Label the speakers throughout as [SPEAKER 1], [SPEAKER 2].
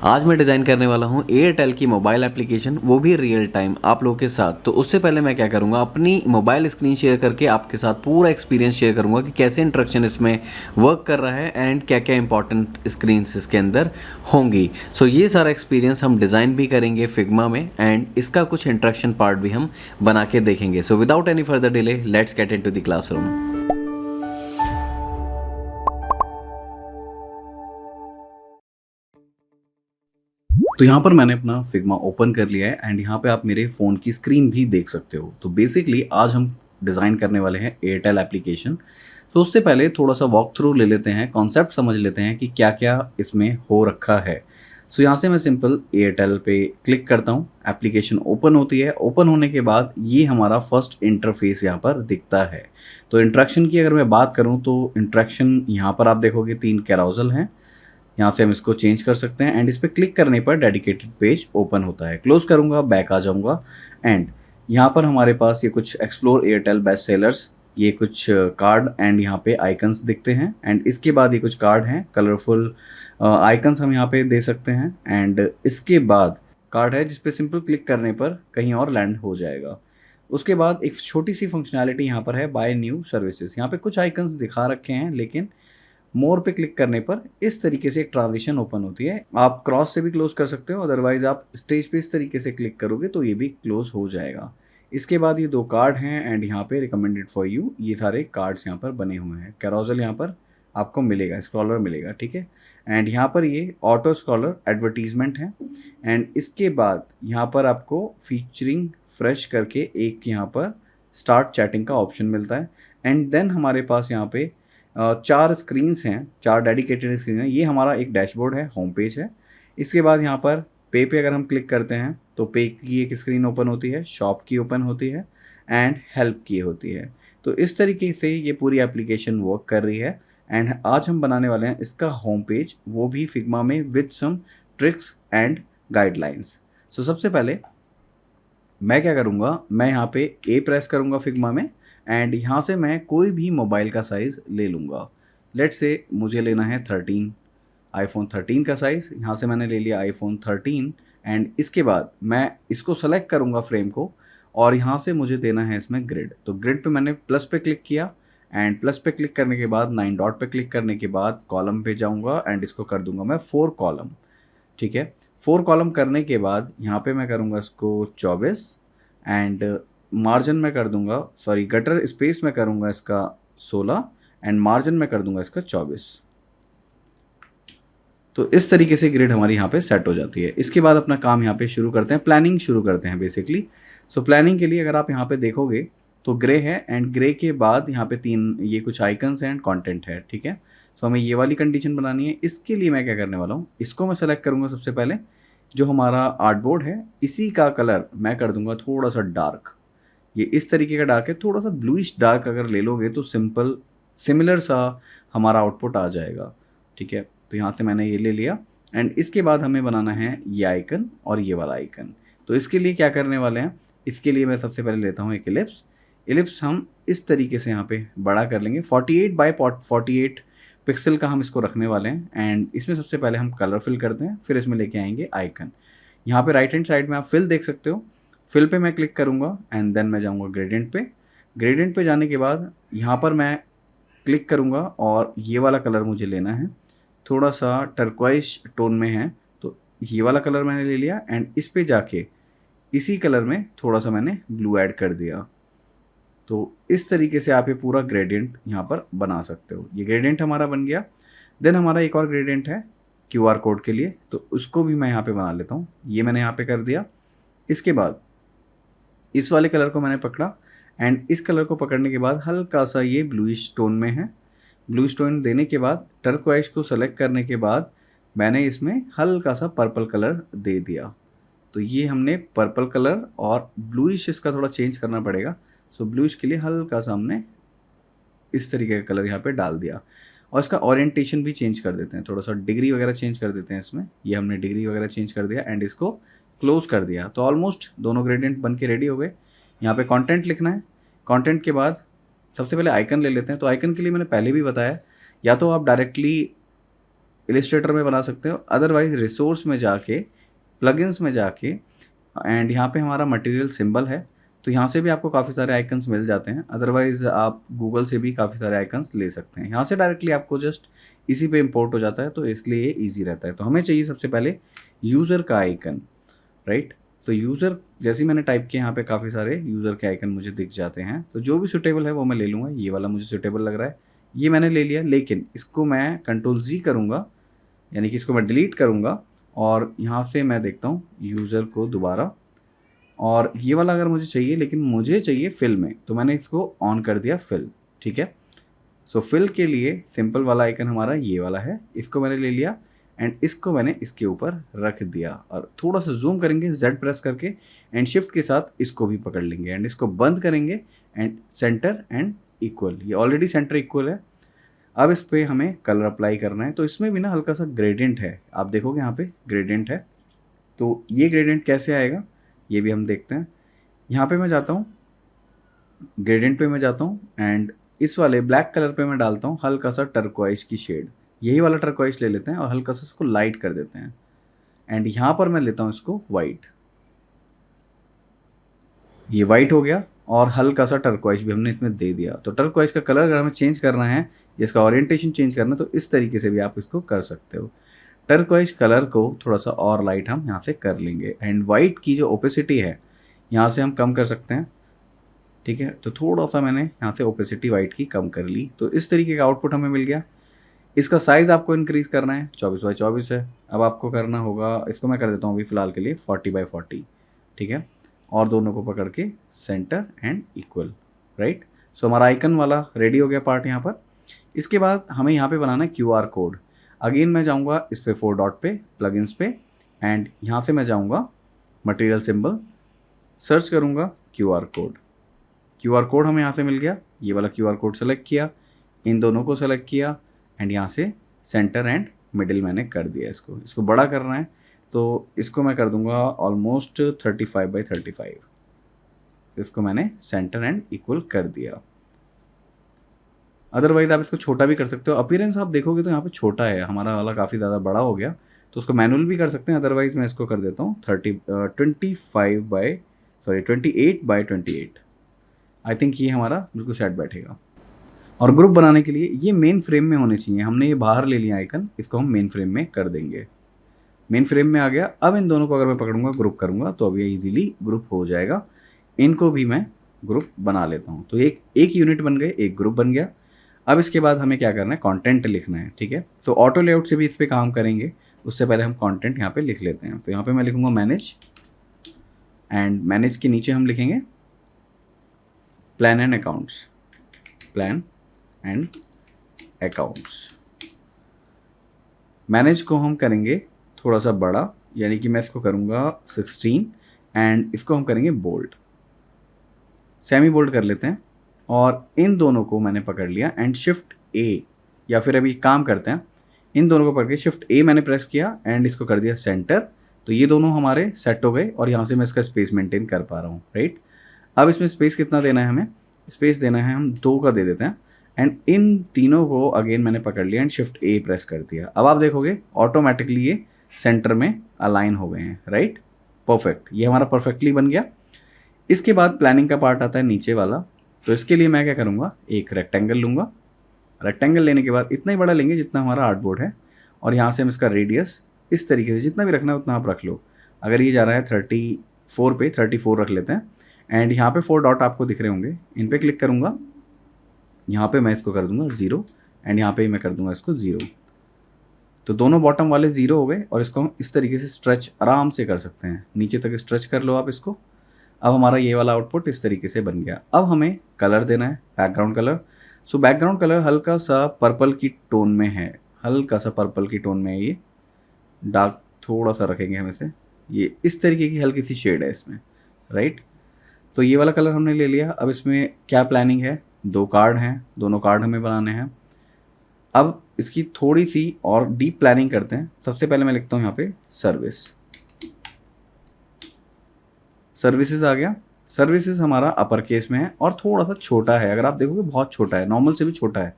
[SPEAKER 1] आज मैं डिज़ाइन करने वाला हूँ एयरटेल की मोबाइल एप्लीकेशन, वो भी रियल टाइम आप लोगों के साथ। तो उससे पहले मैं क्या करूँगा, अपनी मोबाइल स्क्रीन शेयर करके आपके साथ पूरा एक्सपीरियंस शेयर करूँगा कि कैसे इंटरेक्शन इसमें वर्क कर रहा है एंड क्या क्या इंपॉर्टेंट स्क्रीन्स इसके अंदर होंगी। सो ये सारा एक्सपीरियंस हम डिज़ाइन भी करेंगे फिग्मा में एंड इसका कुछ इंटरेक्शन पार्ट भी हम बना के देखेंगे। So without any further delay let's get into the classroom. तो यहाँ पर मैंने अपना फिग्मा ओपन कर लिया है एंड यहाँ पे आप मेरे फ़ोन की स्क्रीन भी देख सकते हो। तो बेसिकली आज हम डिज़ाइन करने वाले हैं एयरटेल एप्लीकेशन। तो उससे पहले थोड़ा सा वॉक थ्रू ले लेते हैं, कॉन्सेप्ट समझ लेते हैं कि क्या क्या इसमें हो रखा है। सो यहाँ से मैं सिंपल एयरटेल पे क्लिक करता हूँ, एप्लीकेशन ओपन होती है। ओपन होने के बाद ये हमारा फर्स्ट इंटरफेस यहाँ पर दिखता है। तो इंट्रैक्शन की अगर मैं बात करूँ तो इंट्रैक्शन यहाँ पर आप देखोगे 3 कैरोसल हैं। यहाँ से हम इसको चेंज कर सकते हैं एंड इस पर क्लिक करने पर डेडिकेटेड पेज ओपन होता है। क्लोज करूँगा, बैक आ जाऊँगा एंड यहाँ पर हमारे पास ये कुछ एक्सप्लोर एयरटेल बेस्ट सेलर्स, ये कुछ कार्ड एंड यहाँ पे आइकन्स दिखते हैं एंड इसके बाद ये कुछ कार्ड हैं कलरफुल आइकन्स हम यहाँ पे दे सकते हैं एंड इसके बाद कार्ड है जिस पे सिंपल क्लिक करने पर कहीं और लैंड हो जाएगा। उसके बाद एक छोटी सी फंक्शनैलिटी यहाँ पर है, बाय न्यू सर्विसेज। यहाँ पे कुछ आइकन्स दिखा रखे हैं लेकिन मोर पे क्लिक करने पर इस तरीके से एक ट्रांजिशन ओपन होती है। आप क्रॉस से भी क्लोज कर सकते हो, अदरवाइज आप स्टेज पे इस तरीके से क्लिक करोगे तो ये भी क्लोज हो जाएगा। इसके बाद ये 2 कार्ड हैं एंड यहाँ पे रिकमेंडेड फॉर यू, ये सारे कार्ड्स यहाँ पर बने हुए हैं। कैरोसल यहाँ पर आपको मिलेगा, स्क्रॉलर मिलेगा, ठीक है। एंड यहाँ पर ये ऑटो स्क्रॉलर एडवर्टीजमेंट है एंड इसके बाद यहाँ पर आपको फीचरिंग फ्रेश करके एक यहाँ पर स्टार्ट चैटिंग का ऑप्शन मिलता है एंड देन हमारे पास यहाँ पे 4 स्क्रीन्स हैं, 4 डेडिकेटेड स्क्रीन हैं। ये हमारा एक डैशबोर्ड है, होम पेज है। इसके बाद यहाँ पर पे अगर हम क्लिक करते हैं तो पे की एक स्क्रीन ओपन होती है, शॉप की ओपन होती है एंड हेल्प की होती है। तो इस तरीके से ये पूरी एप्लीकेशन वर्क कर रही है एंड आज हम बनाने वाले हैं इसका होम पेज, वो भी फिग्मा में with some tricks and guidelines. So सबसे पहले मैं क्या करूँगा, मैं यहाँ पे ए प्रेस करूँगा फिग्मा में एंड यहाँ से मैं कोई भी मोबाइल का साइज़ ले लूँगा। लेट्स से मुझे लेना है 13, आईफोन 13 का साइज़। यहाँ से मैंने ले लिया आईफोन 13 एंड इसके बाद मैं इसको सेलेक्ट करूँगा फ्रेम को और यहाँ से मुझे देना है इसमें ग्रिड। तो ग्रिड पे मैंने प्लस पे क्लिक किया एंड प्लस पे क्लिक करने के बाद 9 डॉट पे क्लिक करने के बाद कॉलम पे जाऊँगा एंड इसको कर दूँगा मैं 4 कॉलम, ठीक है। 4 कॉलम करने के बाद यहाँ पे मैं करूँगा इसको 24 एंड मार्जिन में कर दूंगा, सॉरी गटर स्पेस में करूंगा इसका 16 एंड मार्जिन में कर दूंगा इसका 24। तो इस तरीके से ग्रिड हमारी यहाँ पे सेट हो जाती है। इसके बाद अपना काम यहाँ पे शुरू करते हैं, प्लानिंग शुरू करते हैं बेसिकली। सो प्लानिंग के लिए अगर आप यहाँ पे देखोगे तो ग्रे है एंड ग्रे के बाद यहाँ पे 3 ये कुछ आइकन्स हैं एंड कॉन्टेंट है, ठीक है। सो हमें ये वाली कंडीशन बनानी है। इसके लिए मैं क्या करने वाला हूँ, इसको मैं सेलेक्ट करूँगा सबसे पहले। जो हमारा आर्टबोर्ड है इसी का कलर मैं कर दूंगा थोड़ा सा डार्क, ये इस तरीके का डार्क है, थोड़ा सा ब्लूइश डार्क अगर ले लोगे तो सिंपल सिमिलर सा हमारा आउटपुट आ जाएगा, ठीक है। तो यहाँ से मैंने ये ले लिया एंड इसके बाद हमें बनाना है ये आइकन और ये वाला आइकन। तो इसके लिए क्या करने वाले हैं, इसके लिए मैं सबसे पहले लेता हूँ एक इलिप्स। इलिप्स हम इस तरीके से यहाँ पे बड़ा कर लेंगे, 48 बाई 48 पिक्सल का हम इसको रखने वाले हैं एंड इसमें सबसे पहले हम कलर फिल करते हैं, फिर इसमें लेके आएंगे आइकन। यहाँ पे राइट हैंड साइड में आप फिल देख सकते हो, फिल पे मैं क्लिक करूँगा एंड देन मैं जाऊँगा ग्रेडियंट पे। ग्रेडियंट पे जाने के बाद यहाँ पर मैं क्लिक करूँगा और ये वाला कलर मुझे लेना है, थोड़ा सा टर्क्वाइज टोन में है, तो ये वाला कलर मैंने ले लिया एंड इस पे जाके इसी कलर में थोड़ा सा मैंने ब्लू ऐड कर दिया। तो इस तरीके से आप ये पूरा ग्रेडियंट यहाँ पर बना सकते हो। ये ग्रेडियंट हमारा बन गया। देन हमारा एक और ग्रेडियंट है QR कोड के लिए, तो उसको भी मैं यहाँ पे बना लेता हूँ। ये मैंने यहाँ पे कर दिया। इसके बाद इस वाले कलर को मैंने पकड़ा एंड इस कलर को पकड़ने के बाद हल्का सा ये ब्लूइश टोन में है। ब्लूइश टोन देने के बाद टर्क्वाइज को सेलेक्ट करने के बाद मैंने इसमें हल्का सा पर्पल कलर दे दिया। तो ये हमने पर्पल कलर और ब्लूइश इसका थोड़ा चेंज करना पड़ेगा। सो ब्लूइश के लिए हल्का सा हमने इस तरीके का कलर यहाँ पे डाल दिया और इसका ओरिएंटेशन भी चेंज कर देते हैं, थोड़ा सा डिग्री वगैरह चेंज कर देते हैं इसमें। ये हमने डिग्री वगैरह चेंज कर दिया एंड इसको क्लोज कर दिया। तो ऑलमोस्ट दोनों ग्रेडियंट बन के रेडी हो गए। यहाँ पे कंटेंट लिखना है। कंटेंट के बाद सबसे पहले आइकन ले लेते हैं। तो आइकन के लिए मैंने पहले भी बताया, या तो आप डायरेक्टली इलिस्ट्रेटर में बना सकते हो, अदरवाइज रिसोर्स में जाके, प्लगइन्स में जाके, एंड यहाँ पे हमारा मटेरियल सिंबल है, तो यहाँ से भी आपको काफ़ी सारे आइकन्स मिल जाते हैं। अदरवाइज़ आप गूगल से भी काफ़ी सारे आइकन्स ले सकते हैं। यहाँ से डायरेक्टली आपको जस्ट इसी पे इंपोर्ट हो जाता है, तो इसलिए ये ईजी रहता है। तो हमें चाहिए सबसे पहले यूज़र का आइकन, राइट। तो यूज़र जैसे ही मैंने टाइप किया, यहाँ पे काफ़ी सारे यूज़र के आइकन मुझे दिख जाते हैं, तो जो भी सूटेबल है वो मैं ले लूँगा। ये वाला मुझे सूटेबल लग रहा है, ये मैंने ले लिया, लेकिन इसको मैं Ctrl+Z करूँगा, यानी कि इसको मैं डिलीट करूँगा, और यहाँ से मैं देखता हूँ यूज़र को दोबारा, और ये वाला अगर मुझे चाहिए, लेकिन मुझे चाहिए फिल में, तो मैंने इसको ऑन कर दिया फिल, ठीक है। सो फिल के लिए सिंपल वाला आइकन हमारा ये वाला है, इसको मैंने ले लिया एंड इसको मैंने इसके ऊपर रख दिया, और थोड़ा सा जूम करेंगे Z प्रेस करके, एंड शिफ्ट के साथ इसको भी पकड़ लेंगे, एंड इसको बंद करेंगे, एंड सेंटर एंड इक्वल, ये ऑलरेडी सेंटर इक्वल है। अब इस पर हमें कलर अप्लाई करना है, तो इसमें भी ना हल्का सा ग्रेडियंट है, आप देखोगे यहाँ पे ग्रेडियंट है। तो ये ग्रेडियंट कैसे आएगा ये भी हम देखते हैं। यहाँ पे मैं जाता हूँ, ग्रेडियंट पे मैं जाता हूँ, एंड इस वाले ब्लैक कलर पे मैं डालता हूँ हल्का सा टर्कोइज की शेड, यही वाला टर्कोइज ले लेते हैं और हल्का सा इसको लाइट कर देते हैं, एंड यहाँ पर मैं लेता हूँ इसको वाइट, ये वाइट हो गया, और हल्का सा टर्कोइज भी हमने इसमें दे दिया। तो टर्कोइज का कलर अगर हमें चेंज करना है, इसका ओरिएंटेशन चेंज करना है, तो इस तरीके से भी आप इसको कर सकते हो। टर्कोइज कलर को थोड़ा सा और लाइट हम यहाँ से कर लेंगे, एंड वाइट की जो ओपेसिटी है यहाँ से हम कम कर सकते हैं, ठीक है। तो थोड़ा सा मैंने यहाँ से ओपेसिटी वाइट की कम कर ली, तो इस तरीके का आउटपुट हमें मिल गया। इसका साइज़ आपको इंक्रीज़ करना है, 24x24 है। अब आपको करना होगा, इसको मैं कर देता हूँ अभी फ़िलहाल के लिए 40x40, ठीक है, और दोनों को पकड़ के सेंटर एंड इक्वल, राइट। सो हमारा आइकन वाला रेडी हो गया पार्ट यहाँ पर। इसके बाद हमें यहाँ पे बनाना है QR कोड। अगेन मैं जाऊँगा इस पे 4 डॉट पे, प्लगइन्स पे, एंड यहाँ से मैं जाऊँगा मटेरियल सिंबल, सर्च करूँगा QR कोड। QR कोड हमें यहाँ से मिल गया, ये वाला QR कोड सेलेक्ट किया, इन दोनों को सेलेक्ट किया, एंड यहाँ से सेंटर एंड मिडिल मैंने कर दिया। इसको बड़ा करना है, तो इसको मैं कर दूंगा ऑलमोस्ट 35x35, इसको मैंने सेंटर एंड इक्वल कर दिया। अदरवाइज आप इसको छोटा भी कर सकते हो, अपीयरेंस आप देखोगे तो यहाँ पे छोटा है, हमारा वाला काफ़ी ज़्यादा बड़ा हो गया, तो उसको मैनुअल भी कर सकते हैं। अदरवाइज मैं इसको कर देता हूँ 28x28। आई थिंक ये हमारा बिल्कुल सेट बैठेगा। और ग्रुप बनाने के लिए ये मेन फ्रेम में होने चाहिए, हमने ये बाहर ले लिया आइकन, इसको हम मेन फ्रेम में कर देंगे। मेन फ्रेम में आ गया। अब इन दोनों को अगर मैं पकड़ूंगा, ग्रुप करूंगा, तो अब ये इजीली ग्रुप हो जाएगा। इनको भी मैं ग्रुप बना लेता हूँ, तो एक यूनिट बन गए, एक ग्रुप बन गया। अब इसके बाद हमें क्या करना है, कंटेंट लिखना है, ठीक है। तो ऑटो लेआउट से भी इस पर काम करेंगे, उससे पहले हम कंटेंट यहाँ पे लिख लेते हैं। तो यहाँ पे मैं लिखूंगा मैनेज, एंड मैनेज के नीचे हम लिखेंगे plan and accounts, plan and accounts. Manage को हम करेंगे थोड़ा सा बड़ा, यानी कि मैं इसको करूँगा 16, एंड इसको हम करेंगे बोल्ड, सेमी बोल्ड कर लेते हैं। और इन दोनों को मैंने पकड़ लिया, एंड शिफ्ट A, या फिर अभी काम करते हैं, इन दोनों को पकड़ के शिफ्ट A मैंने प्रेस किया, एंड इसको कर दिया सेंटर। तो ये दोनों हमारे सेट हो गए, और यहाँ से मैं इसका स्पेस मेंटेन कर पा रहा हूँ, राइट। अब इसमें स्पेस कितना देना है, हमें स्पेस देना है, हम 2 का दे देते हैं, एंड इन तीनों को अगेन मैंने पकड़ लिया, एंड शिफ्ट A प्रेस कर दिया। अब आप देखोगे ऑटोमेटिकली ये सेंटर में अलाइन हो गए हैं, राइट। परफेक्ट, ये हमारा परफेक्टली बन गया। इसके बाद प्लानिंग का पार्ट आता है नीचे वाला। तो इसके लिए मैं क्या करूँगा, एक रेक्टेंगल लूँगा। रेक्टेंगल लेने के बाद इतना ही बड़ा लेंगे जितना हमारा आर्टबोर्ड है, और यहाँ से हम इसका रेडियस इस तरीके से जितना भी रखना है उतना आप रख लो। अगर ये जा रहा है 34 पे, 34 रख लेते हैं। एंड यहाँ पे 4 डॉट आपको दिख रहे होंगे, इन पे क्लिक करूँगा, यहाँ पे मैं इसको कर दूँगा 0, एंड यहाँ पे मैं कर दूँगा इसको 0। तो दोनों बॉटम वाले 0 हो गए, और इसको हम इस तरीके से स्ट्रेच आराम से कर सकते हैं, नीचे तक स्ट्रेच कर लो आप इसको। अब हमारा ये वाला आउटपुट इस तरीके से बन गया। अब हमें कलर देना है, background colour. So background colour हल्का सा पर्पल की टोन में है, हल्का सा पर्पल की टोन में है, ये डार्क थोड़ा सा रखेंगे हम इसे, ये इस तरीके की हल्की सी शेड है इसमें, राइट। तो ये वाला कलर हमने ले लिया। अब इसमें क्या प्लानिंग है, 2 कार्ड हैं, दोनों कार्ड हमें बनाने हैं। अब इसकी थोड़ी सी और डीप प्लानिंग करते हैं। सबसे पहले मैं लिखता हूँ यहाँ पे सर्विसेज आ गया। सर्विसेज हमारा अपर केस में है और थोड़ा सा छोटा है, अगर आप देखोगे बहुत छोटा है, नॉर्मल से भी छोटा है।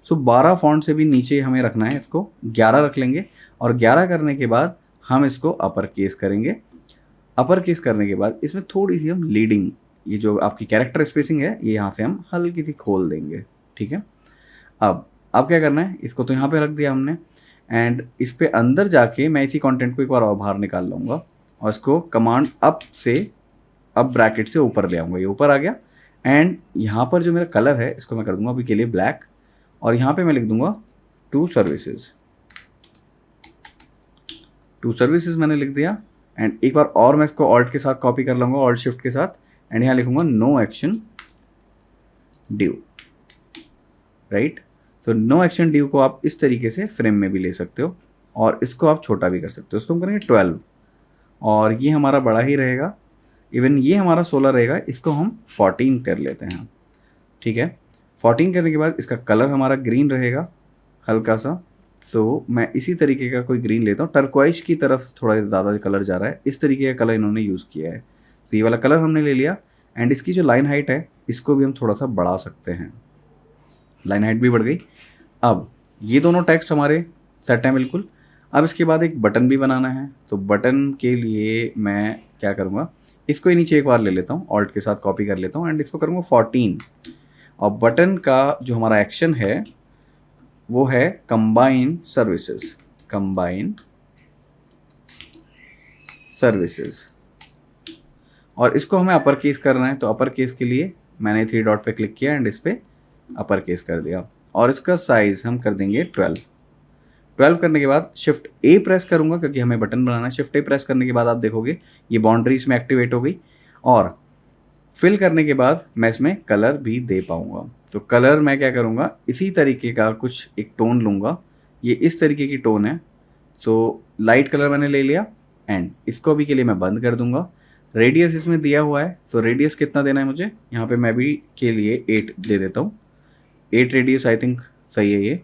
[SPEAKER 1] सो 12 फॉन्ट से भी नीचे हमें रखना है, इसको 11 रख लेंगे। और 11 करने के बाद हम इसको अपर केस करेंगे। अपर केस करने के बाद इसमें थोड़ी सी हम लीडिंग, ये जो आपकी कैरेक्टर स्पेसिंग है, ये यहाँ से हम हल्की सी खोल देंगे, ठीक है। अब क्या करना है, इसको तो यहाँ पे रख दिया हमने, एंड इस पे अंदर जाके मैं इसी कंटेंट को एक बार और बाहर निकाल लूँगा और इसको कमांड अप से, अब ब्रैकेट से ऊपर ले आऊँगा, ये ऊपर आ गया। एंड यहाँ पर जो मेरा कलर है इसको मैं कर दूंगा अभी के लिए ब्लैक, और यहाँ पे मैं लिख दूंगा टू सर्विसेज। टू सर्विसेज मैंने लिख दिया। एंड एक बार और मैं इसको ऑल्ट के साथ कॉपी कर लूँगा, ऑल्ट शिफ्ट के साथ, एंड यहाँ लिखूंगा नो एक्शन ड्यू, राइट। तो नो एक्शन ड्यू को आप इस तरीके से फ्रेम में भी ले सकते हो, और इसको आप छोटा भी कर सकते हो। इसको हम करेंगे 12, और ये हमारा बड़ा ही रहेगा। इवन ये हमारा 16 रहेगा, इसको हम 14 कर लेते हैं, ठीक है। 14 करने के बाद इसका कलर हमारा ग्रीन रहेगा हल्का सा। सो मैं इसी तरीके का कोई ग्रीन लेता हूँ, टर्क्वाइज की तरफ थोड़ा ज़्यादा कलर जा रहा है, इस तरीके का कलर इन्होंने यूज़ किया है। तो ये वाला कलर हमने ले लिया। एंड इसकी जो लाइन हाइट है इसको भी हम थोड़ा सा बढ़ा सकते हैं, लाइन हाइट भी बढ़ गई। अब ये दोनों टेक्स्ट हमारे सेट हैं बिल्कुल। अब इसके बाद एक बटन भी बनाना है, तो बटन के लिए मैं क्या करूँगा, इसको ही नीचे एक बार ले लेता हूँ, ऑल्ट के साथ कॉपी कर लेता हूँ, एंड इसको करूँगा 14। और बटन का जो हमारा एक्शन है वो है कंबाइन सर्विसेज, कंबाइन सर्विसेज, और इसको हमें अपर केस करना है। तो अपर केस के लिए मैंने 3 डॉट पे क्लिक किया एंड इस पे अपर केस कर दिया, और इसका साइज हम कर देंगे 12। 12 करने के बाद शिफ्ट ए प्रेस करूंगा क्योंकि हमें बटन बनाना है। शिफ्ट ए प्रेस करने के बाद आप देखोगे ये बाउंड्री इसमें एक्टिवेट हो गई, और फिल करने के बाद मैं इसमें कलर भी दे पाऊंगा। तो कलर मैं क्या करूंगा, इसी तरीके का कुछ एक टोन लूँगा, ये इस तरीके की टोन है। सो लाइट कलर मैंने ले लिया, एंड इसको अभी के लिए मैं बंद कर दूंगा। रेडियस इसमें दिया हुआ है, तो रेडियस कितना देना है मुझे, यहाँ पे मैं भी के लिए 8 दे देता हूँ। 8 रेडियस आई थिंक सही है ये।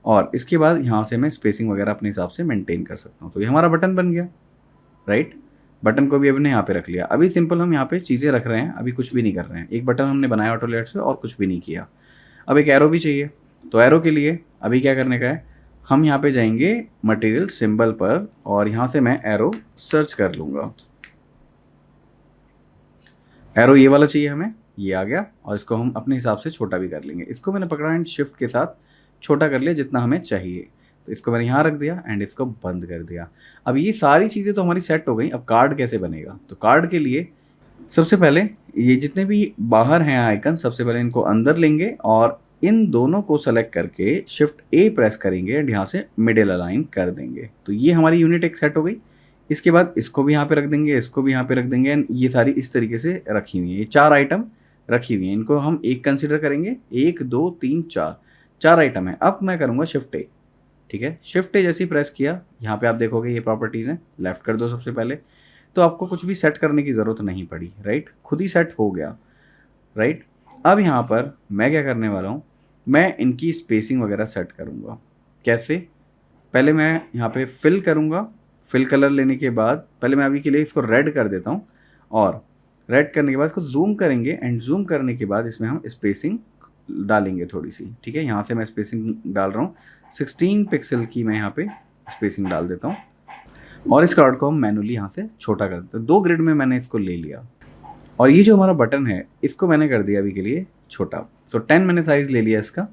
[SPEAKER 1] और इसके बाद यहाँ से मैं स्पेसिंग वगैरह अपने हिसाब से मेंटेन कर सकता हूँ। तो ये हमारा बटन बन गया, राइट। बटन को भी हमने यहाँ पे रख लिया। अभी सिंपल हम यहाँ पे चीज़ें रख रहे हैं, अभी कुछ भी नहीं कर रहे हैं। एक बटन हमने बनाया ऑटो लेआउट से और कुछ भी नहीं किया। अब एक एरो भी चाहिए, तो एरो के लिए अभी क्या करने का है, हम यहाँ पे जाएंगे मटेरियल सिंबल पर, और यहाँ से मैं एरो सर्च कर लूँगा। एरो ये वाला चाहिए हमें, ये आ गया, और इसको हम अपने हिसाब से छोटा भी कर लेंगे। इसको मैंने पकड़ा एंड शिफ्ट के साथ छोटा कर लिया जितना हमें चाहिए। तो इसको मैंने यहाँ रख दिया एंड इसको बंद कर दिया। अब ये सारी चीज़ें तो हमारी सेट हो गई। अब कार्ड कैसे बनेगा, तो कार्ड के लिए सबसे पहले ये जितने भी बाहर हैं आइकन, सबसे पहले इनको अंदर लेंगे और इन दोनों को सेलेक्ट करके शिफ्ट ए प्रेस करेंगे एंड यहाँ से मिडिल अलाइन कर देंगे। तो ये हमारी यूनिट एक सेट हो गई। इसके बाद इसको भी यहाँ पे रख देंगे, इसको भी यहाँ पे रख देंगे, एंड ये सारी इस तरीके से रखी हुई है। ये 4 आइटम रखी हुई हैं, इनको हम एक कंसिडर करेंगे। 1 2 3 4 आइटम है। अब मैं करूँगा शिफ्ट ए, ठीक है। शिफ्ट ए जैसे ही प्रेस किया, यहाँ पे आप देखोगे ये प्रॉपर्टीज़ हैं, लेफ्ट कर दो सबसे पहले। तो आपको कुछ भी सेट करने की ज़रूरत नहीं पड़ी, राइट, खुद ही सेट हो गया, राइट। अब यहाँ पर मैं क्या करने वाला हूँ, मैं इनकी स्पेसिंग वगैरह सेट करूँगा। कैसे, पहले मैं यहाँ पे फिल करूँगा। फिल कलर लेने के बाद पहले मैं अभी के लिए इसको रेड कर देता हूँ, और रेड करने के बाद इसको जूम करेंगे, एंड जूम करने के बाद इसमें हम स्पेसिंग डालेंगे थोड़ी सी, ठीक है। यहाँ से मैं स्पेसिंग डाल रहा हूँ 16 पिक्सल की, मैं यहाँ पे स्पेसिंग डाल देता हूँ, और इस कार्ड को हम मैनुअली यहाँ से छोटा कर देते हैं। 2 ग्रिड में मैंने इसको ले लिया, और ये जो हमारा बटन है इसको मैंने कर दिया अभी के लिए छोटा। तो 10 मैंने साइज़ ले लिया इसका,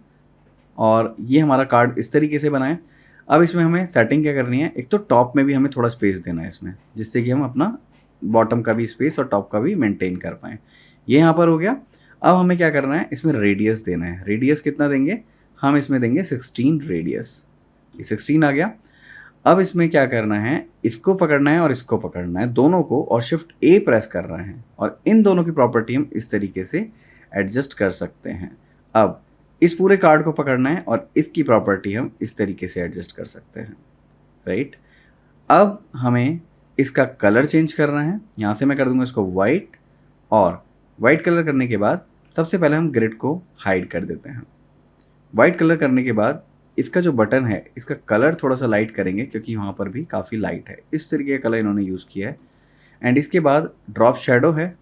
[SPEAKER 1] और ये हमारा कार्ड इस तरीके से बनाए। अब इसमें हमें सेटिंग क्या करनी है, एक तो टॉप में भी हमें थोड़ा स्पेस देना है इसमें, जिससे कि हम अपना बॉटम का भी स्पेस और टॉप का भी मेंटेन कर पाएँ। ये यहाँ पर हो गया। अब हमें क्या करना है, इसमें रेडियस देना है। रेडियस कितना देंगे, हम इसमें देंगे 16 रेडियस। ये 16 आ गया। अब इसमें क्या करना है, इसको पकड़ना है और इसको पकड़ना है, दोनों को, और शिफ्ट ए प्रेस कर रहे हैं, और इन दोनों की प्रॉपर्टी हम इस तरीके से एडजस्ट कर सकते हैं। अब इस पूरे कार्ड को पकड़ना है और इसकी प्रॉपर्टी हम इस तरीके से एडजस्ट कर सकते हैं, राइट। अब हमें इसका कलर चेंज करना है। यहाँ से मैं कर दूंगा इसको वाइट, और वाइट कलर करने के बाद सबसे पहले हम ग्रिड को हाइड कर देते हैं। वाइट कलर करने के बाद इसका जो बटन है इसका कलर थोड़ा सा लाइट करेंगे, क्योंकि वहाँ पर भी काफ़ी लाइट है। इस तरीके का कलर इन्होंने यूज़ किया है। एंड इसके बाद ड्रॉप शेडो है,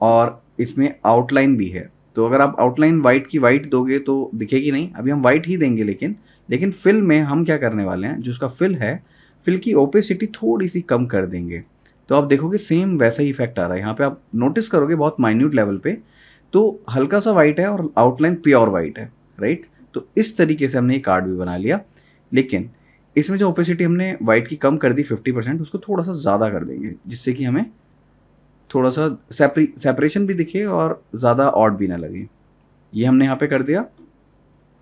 [SPEAKER 1] और इसमें आउटलाइन भी है। तो अगर आप आउटलाइन वाइट की वाइट दोगे तो दिखेगी नहीं, अभी हम वाइट ही देंगे, लेकिन फिल में हम क्या करने वाले हैं, जो उसका फिल है, फिल की ओपेसिटी थोड़ी सी कम कर देंगे। तो आप देखोगे सेम वैसा ही इफेक्ट आ रहा है। यहाँ पे आप नोटिस करोगे बहुत माइन्यूट लेवल पे, तो हल्का सा वाइट है और आउटलाइन प्योर वाइट है, राइट। तो इस तरीके से हमने ये कार्ड भी बना लिया, लेकिन इसमें जो ओपेसिटी हमने वाइट की कम कर दी 50%, उसको थोड़ा सा ज़्यादा कर देंगे, जिससे कि हमें थोड़ा सा सेपरेशन भी दिखे और ज़्यादा ऑड भी ना लगे। ये हमने यहाँ पे कर दिया।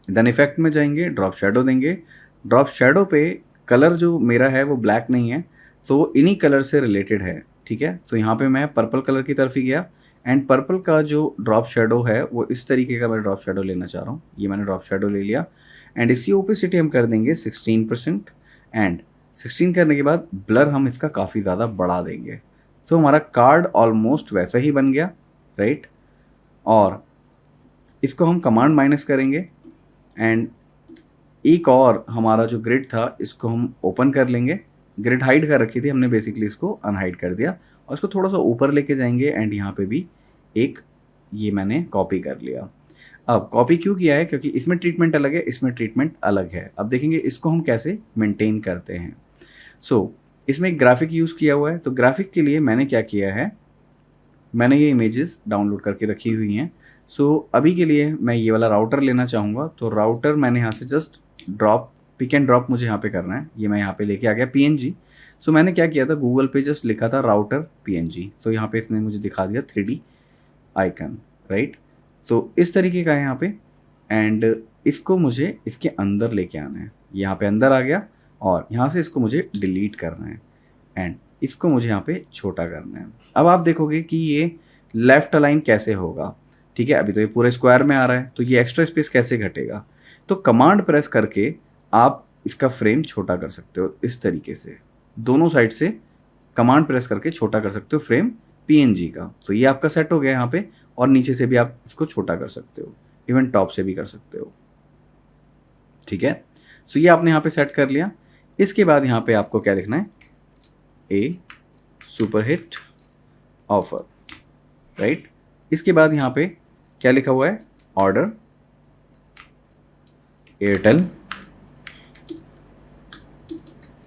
[SPEAKER 1] देन इफेक्ट में जाएंगे, ड्रॉप शेडो देंगे। ड्रॉप शेडो पे कलर जो मेरा है वो ब्लैक नहीं है, तो वो इन्हीं कलर से रिलेटेड है, ठीक है। तो यहाँ पे मैं पर्पल कलर की तरफ ही गया, एंड पर्पल का जो ड्रॉप शेडो है वो इस तरीके का मैं ड्रॉप शेडो लेना चाह रहा हूँ। ये मैंने ड्रॉप शेडो ले लिया, एंड इसकी ओपेसिटी हम कर देंगे 16%, एंड 16 करने के बाद ब्लर हम इसका काफ़ी ज़्यादा बढ़ा देंगे। तो हमारा कार्ड ऑलमोस्ट वैसा ही बन गया, राइट। और इसको हम कमांड माइनस करेंगे, एंड एक और हमारा जो ग्रिड था इसको हम ओपन कर लेंगे। ग्रिड हाइड कर रखी थी हमने, बेसिकली इसको अनहाइड कर दिया और इसको थोड़ा सा ऊपर लेके जाएंगे, एंड यहाँ पे भी एक ये मैंने कॉपी कर लिया। अब कॉपी क्यों किया है, क्योंकि इसमें ट्रीटमेंट अलग है, इसमें ट्रीटमेंट अलग है। अब देखेंगे इसको हम कैसे मेंटेन करते हैं। सो इसमें एक ग्राफिक यूज़ किया हुआ है, तो ग्राफिक के लिए मैंने क्या किया है, मैंने ये इमेजेस डाउनलोड करके रखी हुई हैं। सो अभी के लिए मैं ये वाला राउटर लेना चाहूँगा, तो राउटर मैंने यहाँ से just drop, pick and drop मुझे यहाँ पे करना है। ये मैं यहाँ पे लेके आ गया PNG। सो मैंने क्या किया था, गूगल पे जस्ट लिखा था राउटर PNG, तो यहाँ पे इसने मुझे दिखा दिया 3D आइकन, राइट। तो इस तरीके का है यहाँ पे, एंड इसको मुझे इसके अंदर लेके आना है। यहाँ पे अंदर आ गया, और यहाँ से इसको मुझे डिलीट करना है, एंड इसको मुझे यहाँ पे छोटा करना है। अब आप देखोगे कि ये लेफ्ट अलाइन कैसे होगा, ठीक है। अभी तो ये पूरे स्क्वायर में आ रहा है, तो ये एक्स्ट्रा स्पेस कैसे घटेगा। तो कमांड प्रेस करके आप इसका फ्रेम छोटा कर सकते हो इस तरीके से, दोनों साइड से कमांड प्रेस करके छोटा कर सकते हो फ्रेम PNG का। तो ये आपका सेट हो गया यहाँ पे, और नीचे से भी आप इसको छोटा कर सकते हो, इवन टॉप से भी कर सकते हो, ठीक है। सो ये आपने यहाँ पे सेट कर लिया। इसके बाद यहाँ पे आपको क्या लिखना है, ए सुपर हिट ऑफर, राइट। इसके बाद यहाँ पे क्या लिखा हुआ है, order Airtel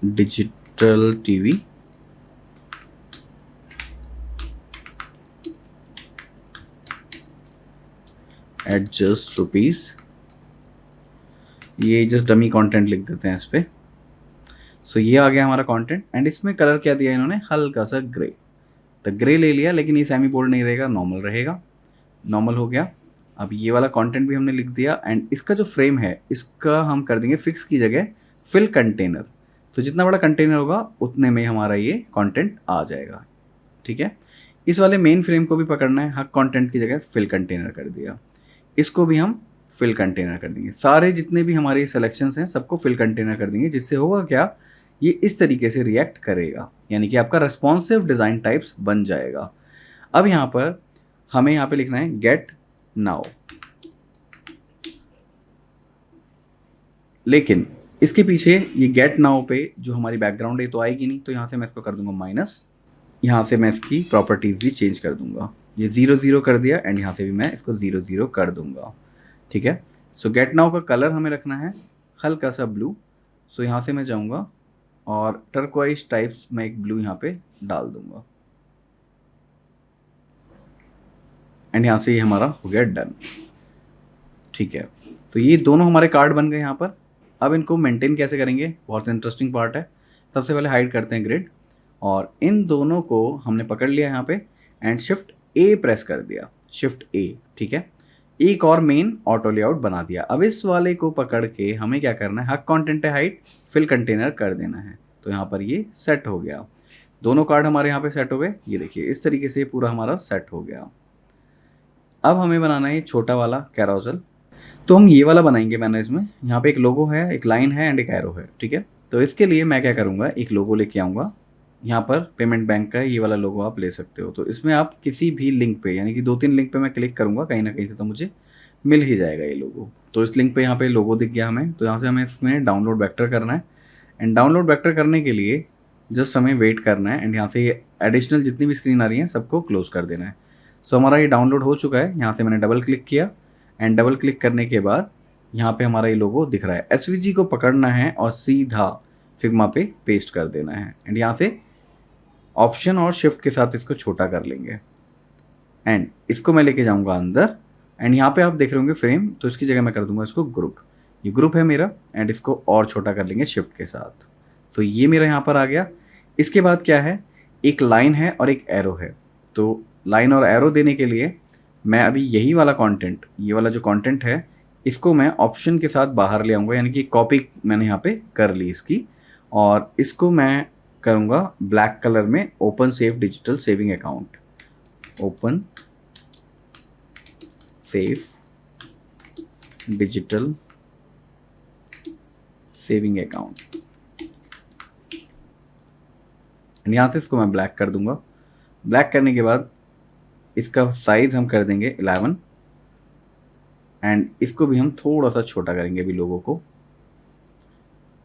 [SPEAKER 1] digital TV at just rupees. ये जस्ट डमी कंटेंट लिख देते हैं इस पर। सो ये आ गया हमारा कंटेंट, एंड इसमें कलर क्या दिया इन्होंने, हल्का सा ग्रे। तो ग्रे ले लिया, लेकिन ये सेमी बोल्ड नहीं रहेगा, नॉर्मल रहेगा। नॉर्मल हो गया। अब ये वाला कंटेंट भी हमने लिख दिया, एंड इसका जो फ्रेम है इसका हम कर देंगे फिक्स की जगह फिल कंटेनर। तो जितना बड़ा कंटेनर होगा उतने में हमारा ये कंटेंट आ जाएगा, ठीक है। इस वाले मेन फ्रेम को भी पकड़ना है, हक कंटेंट की जगह फिल कंटेनर कर दिया। इसको भी हम फिल कंटेनर कर देंगे। सारे जितने भी हमारे सिलेक्शंस हैं सबको फिल कंटेनर कर देंगे, जिससे होगा क्या, ये इस तरीके से रिएक्ट करेगा, यानी कि आपका रेस्पॉन्सिव डिज़ाइन टाइप्स बन जाएगा। अब यहाँ पर हमें यहाँ पे लिखना है गेट नाउ, लेकिन इसके पीछे ये गेट नाउ पे जो हमारी बैकग्राउंड है तो आएगी नहीं, तो यहाँ से मैं इसको कर दूंगा माइनस। यहाँ से मैं इसकी प्रॉपर्टीज भी चेंज कर दूंगा, ये 0 0 कर दिया, एंड यहाँ से भी मैं इसको 0 0 कर दूंगा, ठीक है। सो गेट नाउ का कलर हमें रखना है हल्का सा ब्लू। सो यहाँ से मैं जाऊँगा और टर्क्वाइज टाइप्स में एक ब्लू यहाँ पे डाल दूंगा, एंड यहाँ से ये हमारा हो गया डन, ठीक है। तो ये दोनों हमारे कार्ड बन गए यहाँ पर। अब इनको मेंटेन कैसे करेंगे, बहुत इंटरेस्टिंग पार्ट है। सबसे पहले हाइड करते हैं ग्रिड, और इन दोनों को हमने पकड़ लिया यहाँ पे, एंड शिफ्ट A प्रेस कर दिया, शिफ्ट A, ठीक है। एक और मेन ऑटो लेआउट बना दिया। अब इस वाले को पकड़ के हमें क्या करना है, हक कंटेंट है हाइट, फिल कंटेनर कर देना है। तो यहाँ पर ये सेट हो गया, दोनों कार्ड हमारे यहाँ पे सेट हो गए। ये देखिए इस तरीके से पूरा हमारा सेट हो गया। अब हमें बनाना है छोटा वाला कैरोसल, तो हम ये वाला बनाएंगे। मैंने इसमें यहाँ पे एक लोगो है, एक लाइन है, एंड एक एरो है, ठीक है। तो इसके लिए मैं क्या करूँगा, एक लोगो लेके आऊँगा। यहाँ पर पेमेंट बैंक का ये वाला लोगो आप ले सकते हो। तो इसमें आप किसी भी लिंक पे, यानी कि 2-3 लिंक पे मैं क्लिक करूँगा, कहीं ना कहीं से तो मुझे मिल ही जाएगा ये लोगो। तो इस लिंक पे यहाँ पे लोगो दिख गया हमें, तो यहाँ से हमें इसमें डाउनलोड वेक्टर करना है, एंड डाउनलोड वेक्टर करने के लिए जस्ट हमें वेट करना है, एंड यहाँ से एडिशनल जितनी भी स्क्रीन आ रही है सबको क्लोज कर देना है। सो हमारा ये डाउनलोड हो चुका है। यहाँ से मैंने डबल क्लिक किया एंड डबल क्लिक करने के बाद यहाँ पे हमारा ये लोगो दिख रहा है। एसवीजी को पकड़ना है और सीधा फिग्मा पे पेस्ट कर देना है एंड यहाँ से ऑप्शन और शिफ्ट के साथ इसको छोटा कर लेंगे एंड इसको मैं लेके जाऊँगा अंदर एंड यहाँ पे आप देख रहे होंगे फ्रेम, तो इसकी जगह मैं कर दूंगा इसको ग्रुप। ये ग्रुप है मेरा एंड इसको और छोटा कर लेंगे शिफ्ट के साथ। तो ये मेरा यहाँ पर आ गया। इसके बाद क्या है, एक लाइन है और एक एरो है। तो लाइन और एरो देने के लिए मैं अभी यही वाला कंटेंट, ये वाला जो कंटेंट है, इसको मैं ऑप्शन के साथ बाहर ले आऊँगा, यानी कि कॉपी मैंने यहाँ पे कर ली इसकी, और इसको मैं करूँगा ब्लैक कलर में open save digital saving account, open save digital saving account. यहाँ से इसको मैं ब्लैक कर दूंगा। ब्लैक करने के बाद इसका साइज हम कर देंगे 11 एंड इसको भी हम थोड़ा सा छोटा करेंगे अभी लोगों को।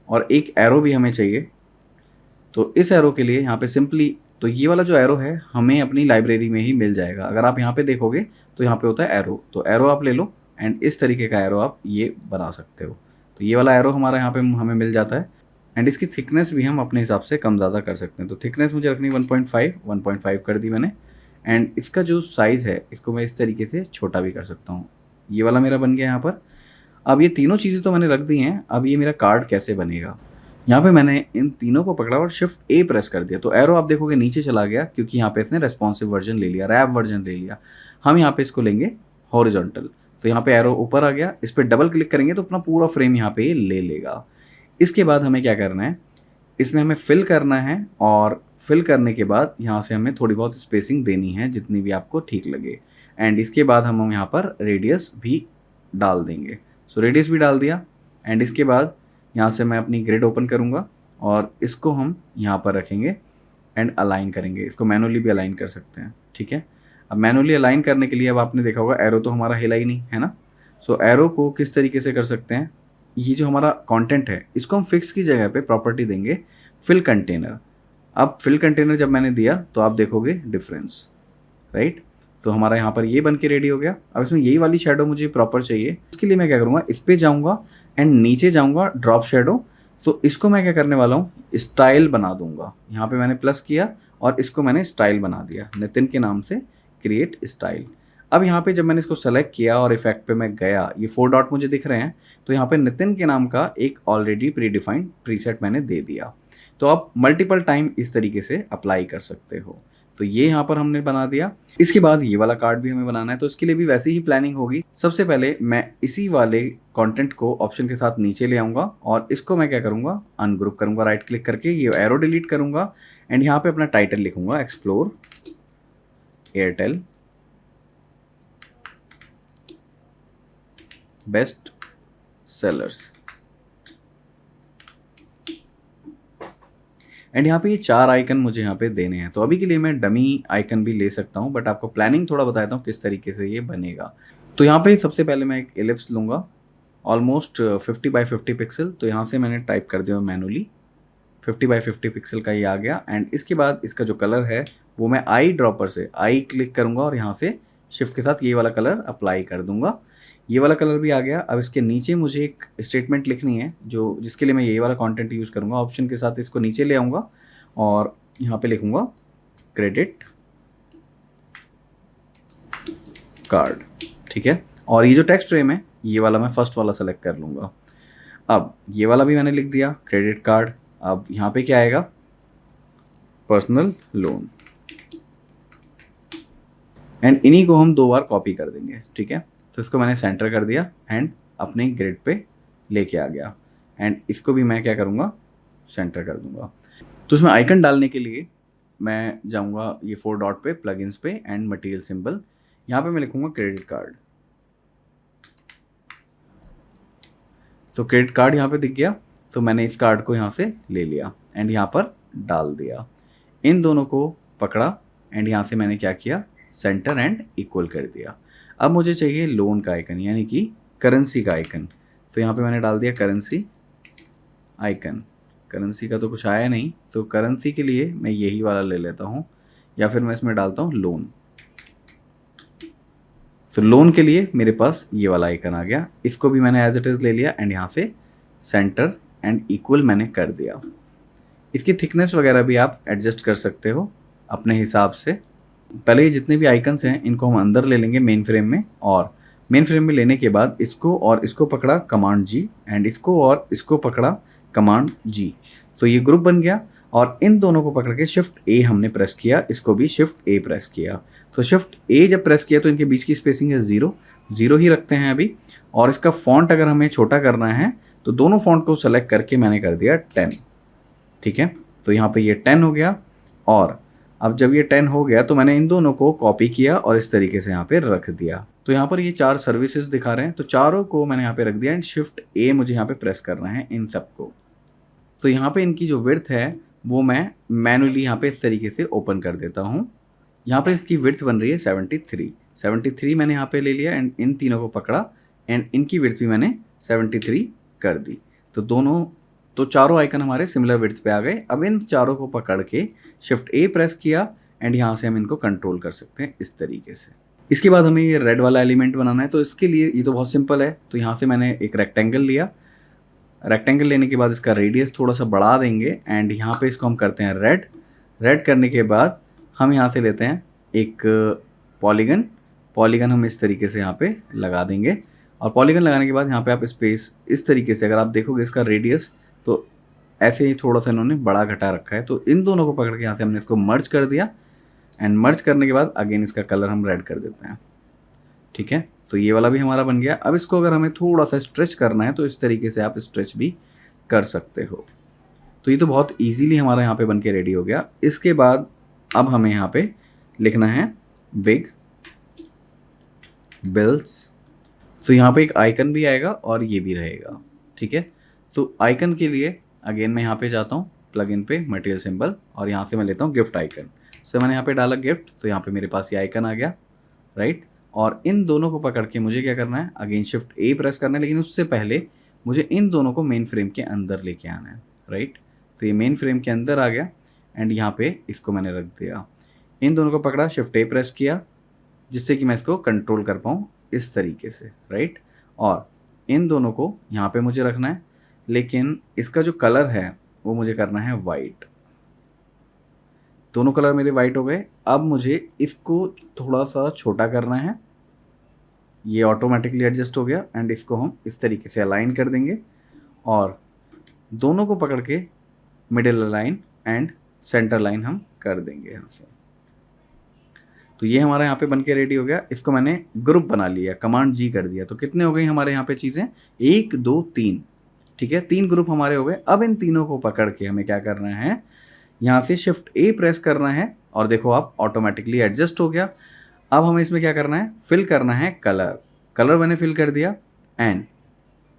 [SPEAKER 1] और एक एरो भी हमें चाहिए, तो इस एरो के लिए यहाँ पे सिंपली, तो ये वाला जो एरो है हमें अपनी लाइब्रेरी में ही मिल जाएगा। अगर आप यहाँ पे देखोगे तो यहाँ पे होता है एरो, तो एरो आप ले लो एंड इस तरीके का एरो आप ये बना सकते हो। तो ये वाला एरो हमारा यहाँ पे हमें मिल जाता है एंड इसकी थिकनेस भी हम अपने हिसाब से कम ज़्यादा कर सकते हैं। तो थिकनेस मुझे रखनी 1.5 कर दी मैंने एंड इसका जो साइज़ है इसको मैं इस तरीके से छोटा भी कर सकता हूँ। ये वाला मेरा बन गया यहाँ पर। अब ये तीनों चीज़ें तो मैंने रख दी हैं। अब ये मेरा कार्ड कैसे बनेगा, यहाँ पे मैंने इन तीनों को पकड़ा और शिफ्ट ए प्रेस कर दिया, तो एरो आप देखोगे नीचे चला गया, क्योंकि यहाँ पे इसने रेस्पॉन्सिव वर्जन ले लिया, रैप वर्जन ले लिया। हम यहाँ पे इसको लेंगे हॉरिजॉन्टल, तो यहाँ पे एरो ऊपर आ गया, इस पर डबल क्लिक करेंगे तो अपना पूरा फ्रेम यहाँ पे ले लेगा। इसके बाद हमें क्या करना है, इसमें हमें फिल करना है और फिल करने के बाद यहाँ से हमें थोड़ी बहुत स्पेसिंग देनी है जितनी भी आपको ठीक लगे एंड इसके बाद हम यहाँ पर रेडियस भी डाल देंगे। सो रेडियस भी डाल दिया एंड इसके बाद यहाँ से मैं अपनी ग्रिड ओपन करूँगा और इसको हम यहाँ पर रखेंगे एंड अलाइन करेंगे। इसको मैनुअली भी अलाइन कर सकते हैं, ठीक है। अब मैनुअली अलाइन करने के लिए अब आपने देखा होगा एरो तो हमारा हिला ही नहीं है ना। सो एरो को किस तरीके से कर सकते हैं, ये जो हमारा कंटेंट है इसको हम फिक्स की जगह पे प्रॉपर्टी देंगे फिल कंटेनर। अब फिल कंटेनर जब मैंने दिया तो आप देखोगे डिफरेंस, राइट। तो हमारा यहाँ पर ये बन के रेडी हो गया। अब इसमें यही वाली शेडो मुझे प्रॉपर चाहिए, इसके लिए मैं क्या करूँगा, इस पर जाऊँगा एंड नीचे जाऊँगा ड्रॉप शेडो। सो इसको मैं क्या करने वाला हूँ, स्टाइल बना दूंगा। यहाँ पे मैंने प्लस किया और इसको मैंने स्टाइल बना दिया, नितिन के नाम से क्रिएट स्टाइल। अब यहाँ पे जब मैंने इसको सेलेक्ट किया और इफेक्ट पे मैं गया, ये 4 डॉट मुझे दिख रहे हैं, तो यहाँ पे नितिन के नाम का एक ऑलरेडी प्री डिफाइंड प्रीसेट मैंने दे दिया। तो आप मल्टीपल टाइम इस तरीके से अप्लाई कर सकते हो। तो ये यहाँ पर हमने बना दिया। इसके बाद ये वाला कार्ड भी हमें बनाना है, तो इसके लिए भी वैसी ही प्लानिंग होगी। सबसे पहले मैं इसी वाले कंटेंट को ऑप्शन के साथ नीचे ले आऊँगा और इसको मैं क्या करूँगा, अनग्रुप करूँगा राइट क्लिक करके, ये एरो डिलीट करूँगा एंड यहाँ पे अपना टाइटल लिखूँगा explore Airtel best sellers. And यहाँ पे ये 4 आइकन मुझे यहाँ पे देने हैं। तो अभी के लिए मैं डमी आइकन भी ले सकता हूँ, बट आपको प्लानिंग थोड़ा बताता हूँ किस तरीके से ये बनेगा। तो यहाँ पे सबसे पहले मैं एक एलिप्स लूँगा ऑलमोस्ट 50 बाई 50 पिक्सल। तो यहाँ से मैंने टाइप कर दिया मैनुअली 50 बाई 50 पिक्सल का ये आ गया एंड इसके बाद इसका जो कलर है वो मैं आई ड्रॉपर से आई क्लिक करूँगा और यहाँ से शिफ्ट के साथ ये वाला कलर अप्लाई कर दूँगा। ये वाला कलर भी आ गया। अब इसके नीचे मुझे एक स्टेटमेंट लिखनी है जो जिसके लिए मैं ये वाला कंटेंट यूज़ करूँगा। ऑप्शन के साथ इसको नीचे ले आऊँगा और यहाँ पे लिखूँगा क्रेडिट कार्ड, ठीक है। और ये जो टेक्स्ट फ्रेम है ये वाला मैं फर्स्ट वाला सेलेक्ट कर लूँगा। अब ये वाला भी मैंने लिख दिया क्रेडिट कार्ड। अब यहाँ पे क्या आएगा, पर्सनल लोन एंड इन्हीं को हम 2 बार कॉपी कर देंगे, ठीक है। तो इसको मैंने सेंटर कर दिया एंड अपने ग्रिड पे लेके आ गया एंड इसको भी मैं क्या करूँगा, सेंटर कर दूँगा। तो इसमें आइकन डालने के लिए मैं जाऊँगा ये 4 डॉट पे, प्लगइन्स पे एंड मटेरियल सिंबल। यहाँ पे मैं लिखूँगा क्रेडिट कार्ड। तो क्रेडिट कार्ड यहाँ पे दिख गया, तो मैंने इस कार्ड को यहाँ से ले लिया एंड यहाँ पर डाल दिया। इन दोनों को पकड़ा एंड यहाँ से मैंने क्या किया, सेंटर एंड इक्वल कर दिया। अब मुझे चाहिए लोन का आइकन, यानी कि करेंसी का आइकन। तो यहाँ पे मैंने डाल दिया करेंसी आइकन। करेंसी का तो कुछ आया नहीं, तो करेंसी के लिए मैं यही वाला ले लेता हूँ या फिर मैं इसमें डालता हूँ लोन। तो लोन के लिए मेरे पास ये वाला आइकन आ गया, इसको भी मैंने एज इट इज़ ले लिया एंड यहाँ से सेंटर एंड इक्वल मैंने कर दिया। इसकी थिकनेस वगैरह भी आप एडजस्ट कर सकते हो अपने हिसाब से। पहले ये जितने भी आइकन्स हैं इनको हम अंदर ले लेंगे मेन फ्रेम में, और मेन फ्रेम में लेने के बाद इसको और इसको पकड़ा कमांड जी एंड इसको और इसको पकड़ा कमांड जी, तो ये ग्रुप बन गया। और इन दोनों को पकड़ के शिफ्ट ए हमने प्रेस किया, इसको भी शिफ्ट ए प्रेस किया। तो शिफ्ट ए जब प्रेस किया तो इनके बीच की स्पेसिंग है 0 0 ही रखते हैं अभी। और इसका फॉन्ट अगर हमें छोटा करना है तो दोनों फॉन्ट को सेलेक्ट करके मैंने कर दिया 10, ठीक है। तो यहाँ पे ये 10 हो गया। और अब जब ये 10 हो गया तो मैंने इन दोनों को कॉपी किया और इस तरीके से यहाँ पे रख दिया। तो यहाँ पर ये 4 सर्विसेज दिखा रहे हैं, तो चारों को मैंने यहाँ पे रख दिया एंड शिफ्ट ए मुझे यहाँ पे प्रेस करना है इन सबको। तो यहाँ पे इनकी जो विड्थ है वो मैं मैनुअली यहाँ पे इस तरीके से ओपन कर देता हूँ। यहाँ पे इसकी विड्थ बन रही है 73 मैंने यहाँ पे ले लिया एंड इन तीनों को पकड़ा एंड इनकी विड्थ भी मैंने 73 कर दी। तो चारों आइकन हमारे सिमिलर विड्थ पे आ गए। अब इन चारों को पकड़ के शिफ्ट ए प्रेस किया एंड यहाँ से हम इनको कंट्रोल कर सकते हैं इस तरीके से। इसके बाद हमें ये रेड वाला एलिमेंट बनाना है, तो इसके लिए ये तो बहुत सिंपल है। तो यहाँ से मैंने एक रेक्टेंगल लिया, रेक्टेंगल लेने के बाद इसका रेडियस थोड़ा सा बढ़ा देंगे एंड यहाँ पे इसको हम करते हैं रेड करने के बाद हम यहाँ से लेते हैं एक पॉलीगन हम इस तरीके से यहाँ पे लगा देंगे। और पॉलीगन लगाने के बाद यहाँ पे आप स्पेस इस तरीके से, अगर आप देखोगे इसका रेडियस तो ऐसे ही थोड़ा सा इन्होंने बड़ा घटा रखा है। तो इन दोनों को पकड़ के यहाँ से हमने इसको मर्ज कर दिया एंड मर्ज करने के बाद अगेन इसका कलर हम रेड कर देते हैं, ठीक है। तो ये वाला भी हमारा बन गया। अब इसको अगर हमें थोड़ा सा स्ट्रेच करना है तो इस तरीके से आप स्ट्रेच भी कर सकते हो। तो ये तो बहुत इजीली हमारा यहाँ पे बन के रेडी हो गया। इसके बाद अब हमें यहाँ पे लिखना है बिग बिल्स। तो यहाँ पे एक आइकन भी आएगा और ये भी रहेगा, ठीक है। तो आइकन के लिए अगेन मैं यहाँ पे जाता हूँ प्लग इन पे मटेरियल सिंबल और यहाँ से मैं लेता हूँ गिफ्ट आइकन। सो मैंने यहाँ पे डाला गिफ्ट, तो यहाँ पे मेरे पास ये आइकन आ गया, राइट। और इन दोनों को पकड़ के मुझे क्या करना है, अगेन शिफ्ट ए प्रेस करना है, लेकिन उससे पहले मुझे इन दोनों को मेन फ्रेम के अंदर लेके आना है, राइट। तो ये मेन फ्रेम के अंदर आ गया एंड यहाँ पे इसको मैंने रख दिया। इन दोनों को पकड़ा, शिफ्ट ए प्रेस किया जिससे कि मैं इसको कंट्रोल कर पाऊँ इस तरीके से, राइट। और इन दोनों को यहाँ पे मुझे रखना है, लेकिन इसका जो कलर है वो मुझे करना है वाइट। दोनों कलर मेरे वाइट हो गए। अब मुझे इसको थोड़ा सा छोटा करना है, ये ऑटोमेटिकली एडजस्ट हो गया एंड इसको हम इस तरीके से अलाइन कर देंगे और दोनों को पकड़ के middle align and centre line हम कर देंगे यहाँ से। तो ये हमारा यहाँ पे बन के रेडी हो गया। इसको मैंने ग्रुप बना लिया, कमांड जी कर दिया। तो कितने हो गई हमारे यहाँ पे चीज़ें, 1 2 3, ठीक है। 3 ग्रुप हमारे हो गए। अब इन तीनों को पकड़ के हमें क्या करना है, यहाँ से शिफ्ट ए प्रेस करना है और देखो आप ऑटोमेटिकली एडजस्ट हो गया। अब हमें इसमें क्या करना है, फिल करना है कलर मैंने फिल कर दिया एंड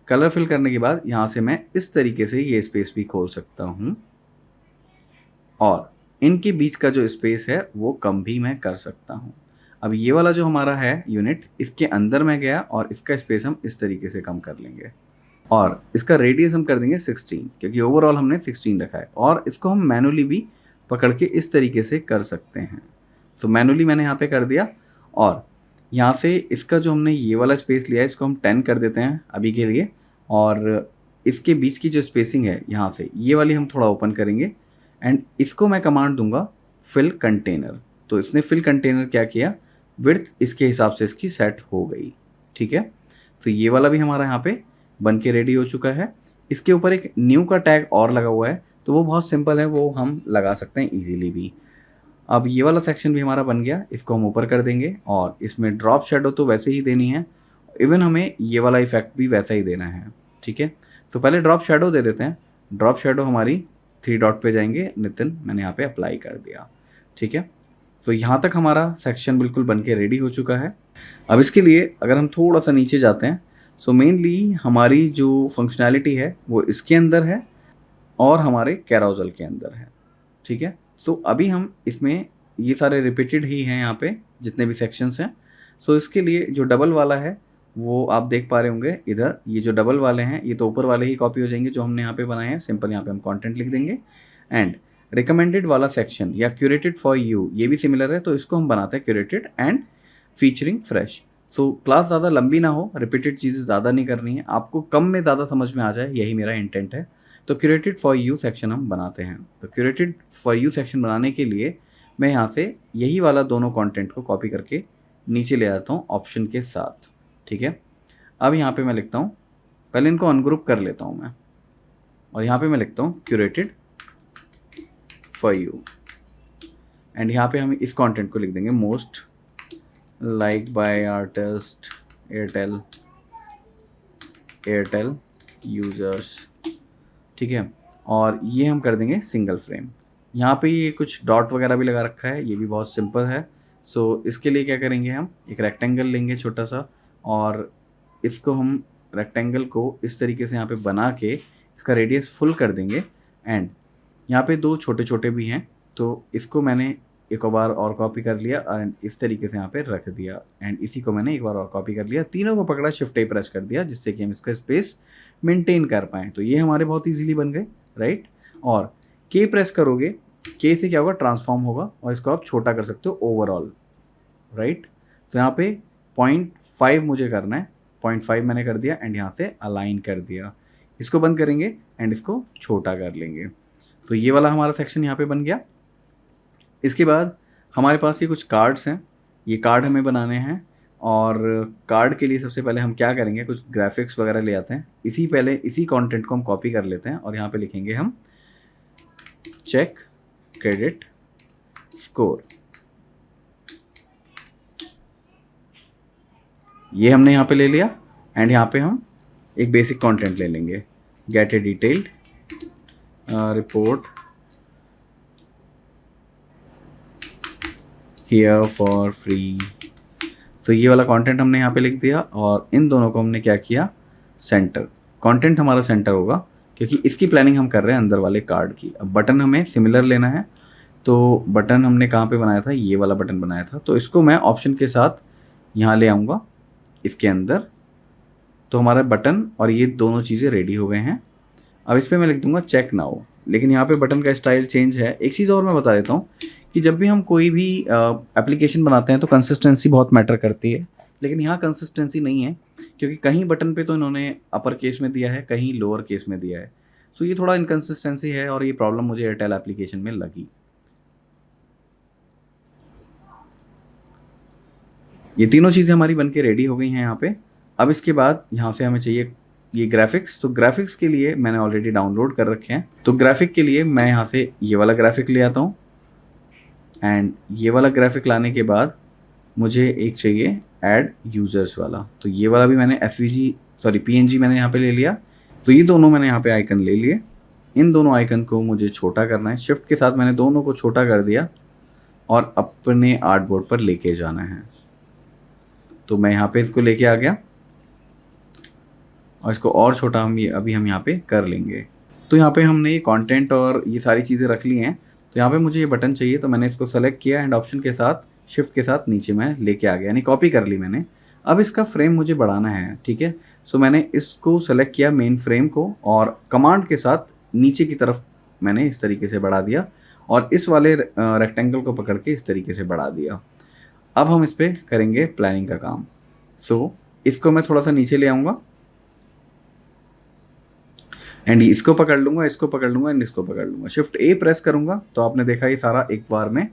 [SPEAKER 1] कलर फिल करने के बाद यहाँ से मैं इस तरीके से ये स्पेस भी खोल सकता हूँ और इनके बीच का जो स्पेस है वो कम भी मैं कर सकता हूँ। अब ये वाला जो हमारा है यूनिट, इसके अंदर मैं गया और इसका स्पेस हम इस तरीके से कम कर लेंगे और इसका रेडियस हम कर देंगे 16, क्योंकि ओवरऑल हमने 16 रखा है। और इसको हम मैनुअली भी पकड़ के इस तरीके से कर सकते हैं। तो मैनुअली मैंने यहाँ पे कर दिया और यहाँ से इसका जो हमने ये वाला स्पेस लिया है इसको हम 10 कर देते हैं अभी के लिए। और इसके बीच की जो स्पेसिंग है यहाँ से ये वाली हम थोड़ा ओपन करेंगे एंड इसको मैं कमांड दूंगा फिल कंटेनर। तो इसने फिल कंटेनर क्या किया, विड्थ इसके हिसाब से इसकी सेट हो गई, ठीक है। तो ये वाला भी हमारा यहाँ पे बन के रेडी हो चुका है। इसके ऊपर एक न्यू का टैग और लगा हुआ है, तो वो बहुत सिंपल है, वो हम लगा सकते हैं इजीली भी। अब ये वाला सेक्शन भी हमारा बन गया, इसको हम ऊपर कर देंगे और इसमें ड्रॉप शेडो तो वैसे ही देनी है, इवन हमें ये वाला इफेक्ट भी वैसा ही देना है, ठीक है। तो पहले ड्रॉप शेडो दे देते हैं। ड्रॉप शेडो हमारी 3 डॉट पे जाएंगे, नितिन मैंने यहाँ पे अप्लाई कर दिया, ठीक है। तो यहाँ तक हमारा सेक्शन बिल्कुल बन के रेडी हो चुका है। अब इसके लिए अगर हम थोड़ा सा नीचे जाते हैं, सो मेनली हमारी जो फंक्शनैलिटी है वो इसके अंदर है और हमारे कैरोजल के अंदर है, ठीक है। सो अभी हम इसमें ये सारे रिपीटेड ही हैं यहाँ पे जितने भी सेक्शंस हैं। सो इसके लिए जो डबल वाला है वो आप देख पा रहे होंगे इधर, ये जो डबल वाले हैं ये तो ऊपर वाले ही कॉपी हो जाएंगे जो हमने यहाँ पे बनाए हैं। सिंपल यहाँ पे हम कंटेंट लिख देंगे एंड रिकमेंडेड वाला सेक्शन या क्यूरेटेड फॉर यू ये भी सिमिलर है, तो इसको हम बनाते हैं curated and featuring fresh. So class ज़्यादा लंबी ना हो, रिपीटेड चीज़ें ज़्यादा नहीं करनी है, आपको कम में ज़्यादा समझ में आ जाए, यही मेरा इंटेंट है। तो क्यूरेटेड फॉर यू सेक्शन हम बनाते हैं। तो क्यूरेटेड फॉर यू सेक्शन बनाने के लिए मैं यहाँ से यही वाला दोनों कंटेंट को कॉपी करके नीचे ले आता हूँ ऑप्शन के साथ, ठीक है। अब यहाँ पे मैं लिखता हूँ, पहले इनको अनग्रुप कर लेता हूँ मैं, और यहाँ पे मैं लिखता हूँ क्यूरेटेड फॉर यू, एंड यहाँ पे हम इस कंटेंट को लिख देंगे most like by artist Airtel users, ठीक है। और ये हम कर देंगे सिंगल फ्रेम। यहाँ पे ये कुछ डॉट वगैरह भी लगा रखा है, ये भी बहुत सिंपल है। सो इसके लिए क्या करेंगे, हम एक रेक्टेंगल लेंगे छोटा सा, और इसको हम रेक्टेंगल को इस तरीके से यहाँ पे बना के इसका रेडियस फुल कर देंगे। एंड यहाँ पे दो छोटे छोटे भी हैं, तो इसको मैंने एक बार और कॉपी कर लिया और इस तरीके से यहाँ पे रख दिया, एंड इसी को मैंने एक बार और कॉपी कर लिया, तीनों को पकड़ा, शिफ्ट ए प्रेस कर दिया, जिससे कि हम इसका स्पेस मेंटेन कर पाएँ। तो ये हमारे बहुत इजीली बन गए, राइट। और के प्रेस करोगे, के से क्या होगा, ट्रांसफॉर्म होगा, और इसको आप छोटा कर सकते हो ओवरऑल, राइट। तो यहाँ पे 0.5 मुझे करना है, 0.5 मैंने कर दिया, एंड यहाँ से अलाइन कर दिया। इसको बंद करेंगे एंड इसको छोटा कर लेंगे। तो ये वाला हमारा सेक्शन यहाँ पे बन गया। इसके बाद हमारे पास ये कुछ कार्ड्स हैं, ये कार्ड हमें बनाने हैं, और कार्ड के लिए सबसे पहले हम क्या करेंगे, कुछ ग्राफिक्स वगैरह ले आते हैं। इसी कंटेंट को हम कॉपी कर लेते हैं, और यहाँ पे लिखेंगे हम चेक क्रेडिट स्कोर। ये हमने यहाँ पे ले लिया, एंड यहाँ पे हम एक बेसिक कंटेंट ले लेंगे, gate A detailed report here for free. तो ये वाला कंटेंट हमने यहाँ पे लिख दिया, और इन दोनों को हमने क्या किया, सेंटर। कंटेंट हमारा सेंटर होगा, क्योंकि इसकी प्लानिंग हम कर रहे हैं अंदर वाले कार्ड की। अब बटन हमें सिमिलर लेना है, तो बटन हमने कहाँ पे बनाया था, ये वाला बटन बनाया था, तो इसको मैं ऑप्शन के साथ यहाँ ले आऊँगा इसके अंदर। तो हमारा बटन और ये दोनों चीज़ें रेडी हो गए हैं। अब इस पर मैं लिख दूंगा चेक नाउ, लेकिन यहाँ पे बटन का स्टाइल चेंज है। एक चीज़ और मैं बता देता हूँ कि जब भी हम कोई भी एप्लीकेशन बनाते हैं तो कंसिस्टेंसी बहुत मैटर करती है, लेकिन यहाँ कंसिस्टेंसी नहीं है, क्योंकि कहीं बटन पे तो इन्होंने अपर केस में दिया है, कहीं लोअर केस में दिया है। सो ये थोड़ा इनकन्सिस्टेंसी है, और ये प्रॉब्लम मुझे एयरटेल एप्लीकेशन में लगी। ये तीनों चीज़ें हमारी बन के रेडी हो गई हैं यहाँ पे। अब इसके बाद यहाँ से हमें चाहिए ये ग्राफिक्स। तो ग्राफिक्स के लिए मैंने ऑलरेडी डाउनलोड कर रखे हैं, तो ग्राफिक के लिए मैं यहाँ से ये वाला ग्राफिक ले आता हूँ, एंड ये वाला ग्राफिक लाने के बाद मुझे एक चाहिए ऐड यूजर्स वाला। तो ये वाला भी मैंने PNG मैंने यहाँ पे ले लिया। तो ये दोनों मैंने यहाँ पे आइकन ले लिए। इन दोनों आइकन को मुझे छोटा करना है, शिफ्ट के साथ मैंने दोनों को छोटा कर दिया, और अपने आर्टबोर्ड पर लेके जाना है। तो मैं यहाँ पे इसको लेके आ गया, और इसको और छोटा हम यहाँ पे कर लेंगे। तो यहाँ पे हमने ये कंटेंट और ये सारी चीज़ें रख ली हैं। तो यहाँ पे मुझे ये बटन चाहिए, तो मैंने इसको सेलेक्ट किया, एंड ऑप्शन के साथ शिफ्ट के साथ नीचे मैं लेके आ गया, यानी कॉपी कर ली मैंने। अब इसका फ्रेम मुझे बढ़ाना है, ठीक है। सो मैंने इसको सेलेक्ट किया मेन फ्रेम को, और कमांड के साथ नीचे की तरफ मैंने इस तरीके से बढ़ा दिया, और इस वाले रेक्टेंगल को पकड़ के इस तरीके से बढ़ा दिया। अब हम इस पर करेंगे प्लानिंग का काम। सो इसको मैं थोड़ा सा नीचे ले आऊँगा, एंड इसको पकड़ लूँगा, इसको पकड़ लूँगा, एंड इसको पकड़ लूँगा। शिफ्ट ए प्रेस करूँगा, तो आपने देखा ये सारा एक बार में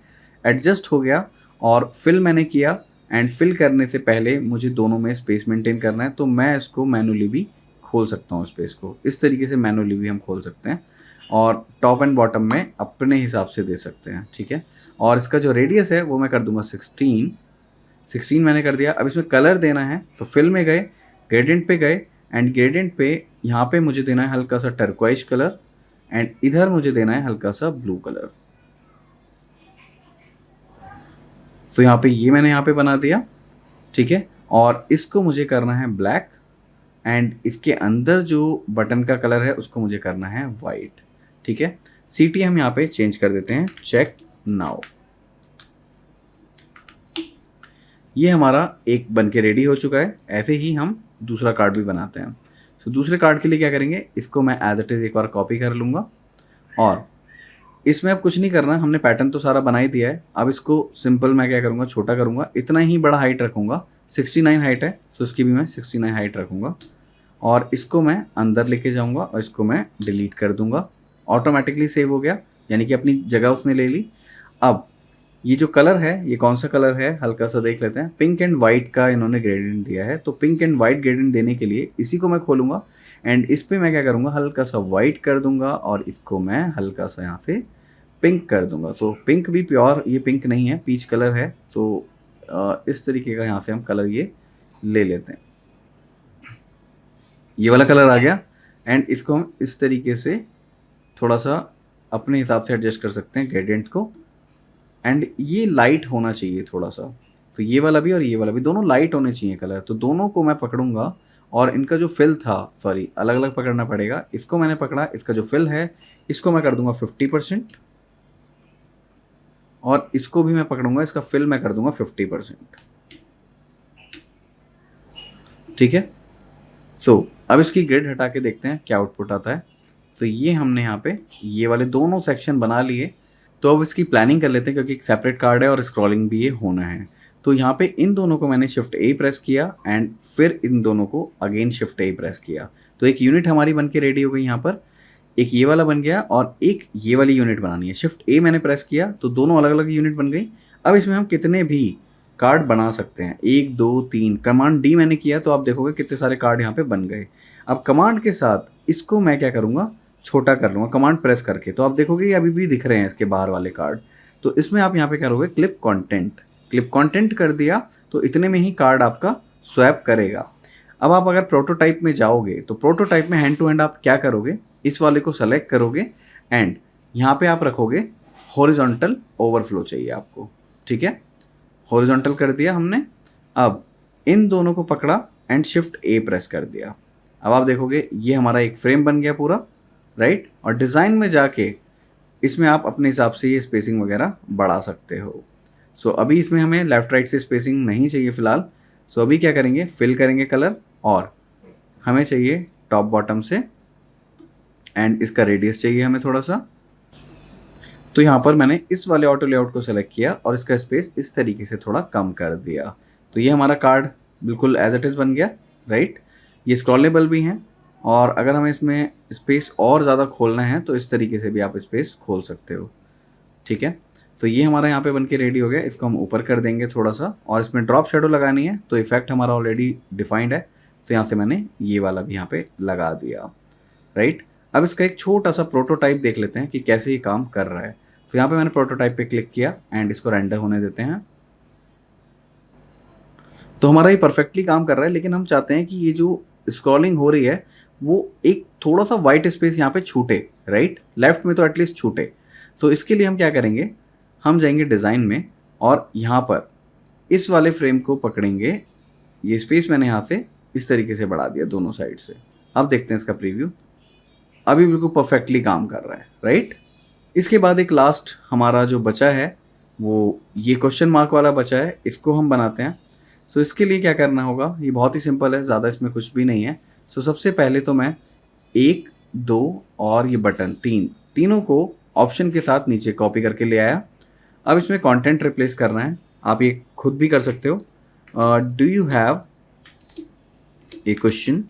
[SPEAKER 1] एडजस्ट हो गया। और फिल मैंने किया, एंड फिल करने से पहले मुझे दोनों में स्पेस मेंटेन करना है, तो मैं इसको मैनुअली भी खोल सकता हूँ। स्पेस को इस तरीके से मैनुअली भी हम खोल सकते हैं, और टॉप एंड बॉटम में अपने हिसाब से दे सकते हैं, ठीक है। और इसका जो रेडियस है वो मैं कर दूंगा 16 मैंने कर दिया। अब इसमें कलर देना है, तो फिल में गए, ग्रेडियंट पे गए, एंड ग्रेडियंट पे यहाँ पे मुझे देना है हल्का सा टर्क्वाइज कलर, एंड इधर मुझे देना है हल्का सा ब्लू कलर। तो यहाँ पे ये मैंने यहाँ पे बना दिया, ठीक है। और इसको मुझे करना है ब्लैक, एंड इसके अंदर जो बटन का कलर है उसको मुझे करना है वाइट, ठीक है। सीटी हम यहाँ पे चेंज कर देते हैं, चेक नाउ। ये हमारा एक बन के रेडी हो चुका है। ऐसे ही हम दूसरा कार्ड भी बनाते हैं। तो दूसरे कार्ड के लिए क्या करेंगे, इसको मैं एज इट इज़ एक बार कॉपी कर लूँगा, और इसमें अब कुछ नहीं करना, हमने पैटर्न तो सारा बना ही दिया है। अब इसको सिंपल मैं क्या करूँगा, छोटा करूँगा, इतना ही बड़ा हाइट रखूँगा 69 हाइट है, सो इसकी भी मैं 69 हाइट रखूँगा और इसको मैं अंदर लेके जाऊँगा और इसको मैं डिलीट कर दूँगा। ऑटोमेटिकली सेव हो गया, यानी कि अपनी जगह उसने ले ली। अब ये जो कलर है, ये कौन सा कलर है, हल्का सा देख लेते हैं। पिंक एंड वाइट का इन्होंने ग्रेडियंट दिया है, तो पिंक एंड वाइट ग्रेडियंट देने के लिए इसी को मैं खोलूँगा एंड इस पे मैं क्या करूँगा, हल्का सा वाइट कर दूँगा और इसको मैं हल्का सा यहाँ से पिंक कर दूँगा। सो पिंक भी प्योर ये पिंक नहीं है, पीच कलर है। तो इस तरीके का यहाँ से हम कलर ये ले लेते हैं। ये वाला कलर आ गया एंड इसको हम इस तरीके से थोड़ा सा अपने हिसाब से एडजस्ट कर सकते हैं ग्रेडियंट को। एंड ये लाइट होना चाहिए थोड़ा सा, तो ये वाला भी और ये वाला भी दोनों लाइट होने चाहिए कलर। तो दोनों को मैं पकड़ूंगा और इनका जो फिल था, सॉरी अलग अलग पकड़ना पड़ेगा। इसको मैंने पकड़ा, इसका जो फिल है इसको मैं कर दूंगा 50% और इसको भी मैं पकड़ूंगा, इसका फिल मैं कर दूंगा 50%। ठीक है, सो अब इसकी ग्रिड हटा के देखते हैं क्या आउटपुट आता है। तो ये हमने यहाँ पे ये वाले दोनों सेक्शन बना लिए। तो अब इसकी प्लानिंग कर लेते हैं, क्योंकि एक सेपरेट कार्ड है और स्क्रॉलिंग भी ये होना है। तो यहाँ पे इन दोनों को मैंने शिफ्ट ए प्रेस किया एंड फिर इन दोनों को अगेन शिफ्ट ए प्रेस किया। तो एक यूनिट हमारी बन के रेडी हो गई। यहाँ पर एक ये वाला बन गया और एक ये वाली यूनिट बनानी है। शिफ्ट ए मैंने प्रेस किया तो दोनों अलग अलग यूनिट बन गई। अब इसमें हम कितने भी कार्ड बना सकते हैं, 1 2 3। कमांड डी मैंने किया तो आप देखोगे कितने सारे कार्ड यहाँ पे बन गए। अब कमांड के साथ इसको मैं क्या करूँगा, छोटा कर लूँगा कमांड प्रेस करके। तो आप देखोगे ये अभी भी दिख रहे हैं इसके बाहर वाले कार्ड। तो इसमें आप यहाँ पे करोगे क्लिप कंटेंट। क्लिप कंटेंट कर दिया तो इतने में ही कार्ड आपका स्वैप करेगा। अब आप अगर प्रोटोटाइप में जाओगे तो प्रोटोटाइप में हैंड टू हैंड आप क्या करोगे, इस वाले को सेलेक्ट करोगे एंड यहाँ पे आप रखोगे हॉरिजॉन्टल ओवरफ्लो चाहिए आपको। ठीक है, हॉरिजॉन्टल कर दिया हमने। अब इन दोनों को पकड़ा एंड शिफ्ट ए प्रेस कर दिया। अब आप देखोगे ये हमारा एक फ्रेम बन गया पूरा, राइट। और डिज़ाइन में जाके इसमें आप अपने हिसाब से ये स्पेसिंग वगैरह बढ़ा सकते हो। सो अभी इसमें हमें लेफ़्ट राइट से स्पेसिंग नहीं चाहिए फ़िलहाल। सो अभी क्या करेंगे, फिल करेंगे कलर और हमें चाहिए टॉप बॉटम से एंड इसका रेडियस चाहिए हमें थोड़ा सा। तो यहाँ पर मैंने इस वाले ऑटो लेआउट को सेलेक्ट किया और इसका स्पेस इस तरीके से थोड़ा कम कर दिया। तो ये हमारा कार्ड बिल्कुल एज इट इज़ बन गया, राइट। ये स्क्रॉलेबल भी हैं और अगर हमें इसमें स्पेस और ज़्यादा खोलना है तो इस तरीके से भी आप स्पेस खोल सकते हो। ठीक है, तो ये हमारा यहाँ पे बन के रेडी हो गया। इसको हम ऊपर कर देंगे थोड़ा सा और इसमें ड्रॉप शेडो लगानी है। तो इफेक्ट हमारा ऑलरेडी डिफाइंड है, तो यहाँ से मैंने ये वाला भी यहाँ पे लगा दिया, राइट। अब इसका एक छोटा सा प्रोटोटाइप देख लेते हैं कि कैसे ये काम कर रहा है। तो यहाँ पे मैंने प्रोटोटाइप पे क्लिक किया एंड इसको रेंडर होने देते हैं। तो हमारा ये परफेक्टली काम कर रहा है, लेकिन हम चाहते हैं कि ये जो स्क्रॉलिंग हो रही है वो एक थोड़ा सा वाइट स्पेस यहाँ पे छूटे, राइट, लेफ्ट में तो एटलीस्ट छूटे। तो इसके लिए हम क्या करेंगे, हम जाएंगे डिज़ाइन में और यहाँ पर इस वाले फ्रेम को पकड़ेंगे। ये स्पेस मैंने यहाँ से इस तरीके से बढ़ा दिया दोनों साइड से। अब देखते हैं इसका प्रीव्यू, अभी बिल्कुल परफेक्टली काम कर रहा है, राइट। इसके बाद एक लास्ट हमारा जो बचा है वो ये क्वेश्चन मार्क वाला बचा है, इसको हम बनाते हैं। सो इसके लिए क्या करना होगा, ये बहुत ही सिंपल है, ज़्यादा इसमें कुछ भी नहीं है। सो सबसे पहले तो मैं 1 2 और ये बटन तीनों को ऑप्शन के साथ नीचे कॉपी करके ले आया। अब इसमें कंटेंट रिप्लेस करना है, आप ये खुद भी कर सकते हो। Do you have a question,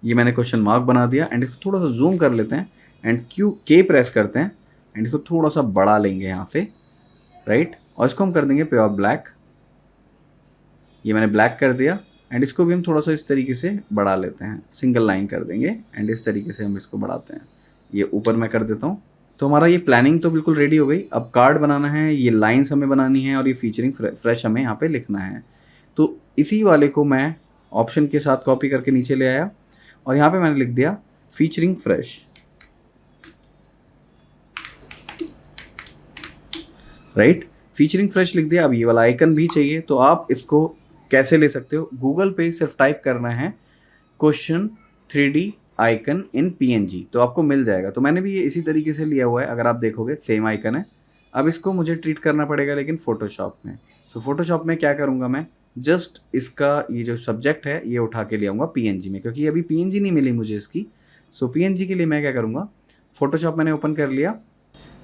[SPEAKER 1] ये मैंने क्वेश्चन मार्क बना दिया एंड इसको थोड़ा सा जूम कर लेते हैं एंड के प्रेस करते हैं एंड इसको थोड़ा सा बड़ा लेंगे यहाँ से, राइट। और इसको हम कर देंगे प्योर ब्लैक। ये मैंने ब्लैक कर दिया एंड इसको भी हम थोड़ा सा इस तरीके से बढ़ा लेते हैं, सिंगल लाइन कर देंगे एंड इस तरीके से हम इसको बढ़ाते हैं। ये ऊपर मैं कर देता हूँ। तो हमारा ये प्लानिंग तो बिल्कुल रेडी हो गई। अब कार्ड बनाना है, ये लाइंस हमें बनानी है और ये फीचरिंग फ्रेश हमें यहाँ पे लिखना है। तो इसी वाले को मैं ऑप्शन के साथ कॉपी करके नीचे ले आया और यहाँ पे मैंने लिख दिया featuring fresh, right. Featuring fresh लिख दिया। अब ये वाला आइकन भी चाहिए, तो आप इसको कैसे ले सकते हो, गूगल पे सिर्फ टाइप करना है क्वेश्चन 3D आइकन इन PNG, तो आपको मिल जाएगा। तो मैंने भी ये इसी तरीके से लिया हुआ है, अगर आप देखोगे सेम आइकन है। अब इसको मुझे ट्रीट करना पड़ेगा लेकिन फोटोशॉप में। तो फोटोशॉप में क्या करूँगा, मैं जस्ट इसका ये जो सब्जेक्ट है ये उठा के ले आऊँगा PNG में, क्योंकि अभी PNG नहीं मिली मुझे इसकी। सो PNG के लिए मैं क्या करूँगा, फोटोशॉप मैंने ओपन कर लिया,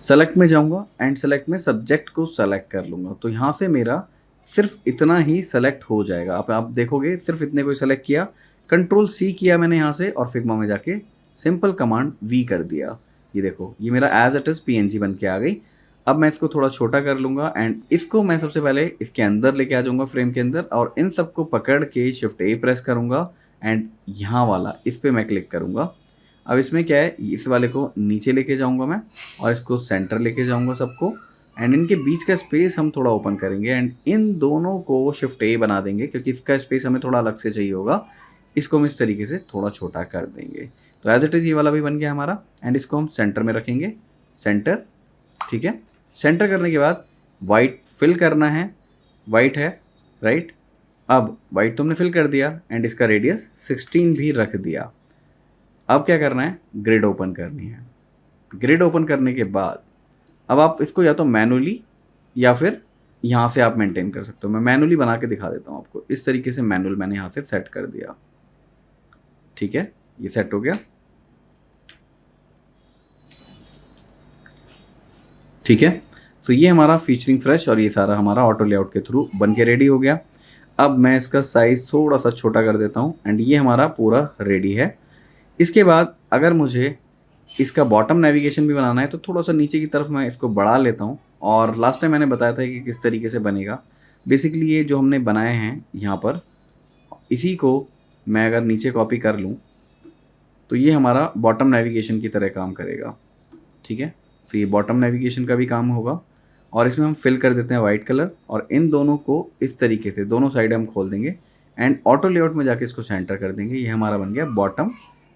[SPEAKER 1] सेलेक्ट में जाऊँगा एंड सेलेक्ट में सब्जेक्ट को सेलेक्ट कर लूँगा। तो यहाँ से मेरा सिर्फ इतना ही सेलेक्ट हो जाएगा। आप देखोगे सिर्फ इतने को सेलेक्ट किया, कंट्रोल सी किया मैंने यहाँ से और फिग्मा में जाके सिंपल कमांड वी कर दिया। ये देखो ये मेरा एज इट इज़ PNG बन के आ गई। अब मैं इसको थोड़ा छोटा कर लूँगा एंड इसको मैं सबसे पहले इसके अंदर लेके आ जाऊँगा फ्रेम के अंदर, और इन सबको पकड़ के शिफ्ट A प्रेस करूँगा एंड यहाँ वाला इस पर मैं क्लिक करूँगा। अब इसमें क्या है, इस वाले को नीचे लेके जाऊँगा मैं और इसको सेंटर लेके जाऊँगा सबको, एंड इनके बीच का स्पेस हम थोड़ा ओपन करेंगे एंड इन दोनों को शिफ्ट A बना देंगे क्योंकि इसका स्पेस हमें थोड़ा अलग से चाहिए होगा। इसको हम इस तरीके से थोड़ा छोटा कर देंगे। तो एज इट इज़ ये वाला भी बन गया हमारा एंड इसको हम सेंटर में रखेंगे, सेंटर। ठीक है, सेंटर करने के बाद वाइट फिल करना है, वाइट है राइट। अब वाइट तो हमने फिल कर दिया एंड इसका रेडियस 16 भी रख दिया। अब क्या करना है, ग्रिड ओपन करनी है। ग्रिड ओपन करने के बाद अब आप इसको या तो मैनुअली या फिर यहाँ से आप मेंटेन कर सकते हो। मैं मैनुअली बना के दिखा देता हूँ आपको। इस तरीके से मैनुअल मैंने यहाँ से सेट कर दिया। ठीक है, ये सेट हो गया। ठीक है, तो ये हमारा फीचरिंग फ्रेश और ये सारा हमारा ऑटो लेआउट के थ्रू बन के रेडी हो गया। अब मैं इसका साइज़ थोड़ा सा छोटा कर देता हूँ एंड ये हमारा पूरा रेडी है। इसके बाद अगर मुझे इसका बॉटम नेविगेशन भी बनाना है तो थोड़ा सा नीचे की तरफ मैं इसको बढ़ा लेता हूँ। और लास्ट टाइम मैंने बताया था कि किस तरीके से बनेगा। बेसिकली ये जो हमने बनाए हैं यहाँ पर, इसी को मैं अगर नीचे कॉपी कर लूँ तो ये हमारा बॉटम नेविगेशन की तरह काम करेगा। ठीक है, तो ये बॉटम नेविगेशन का भी काम होगा और इसमें हम फिल कर देते हैं वाइट कलर और इन दोनों को इस तरीके से दोनों साइड हम खोल देंगे एंड ऑटो लेआउट में जाके इसको सेंटर कर देंगे। ये हमारा बन गया बॉटम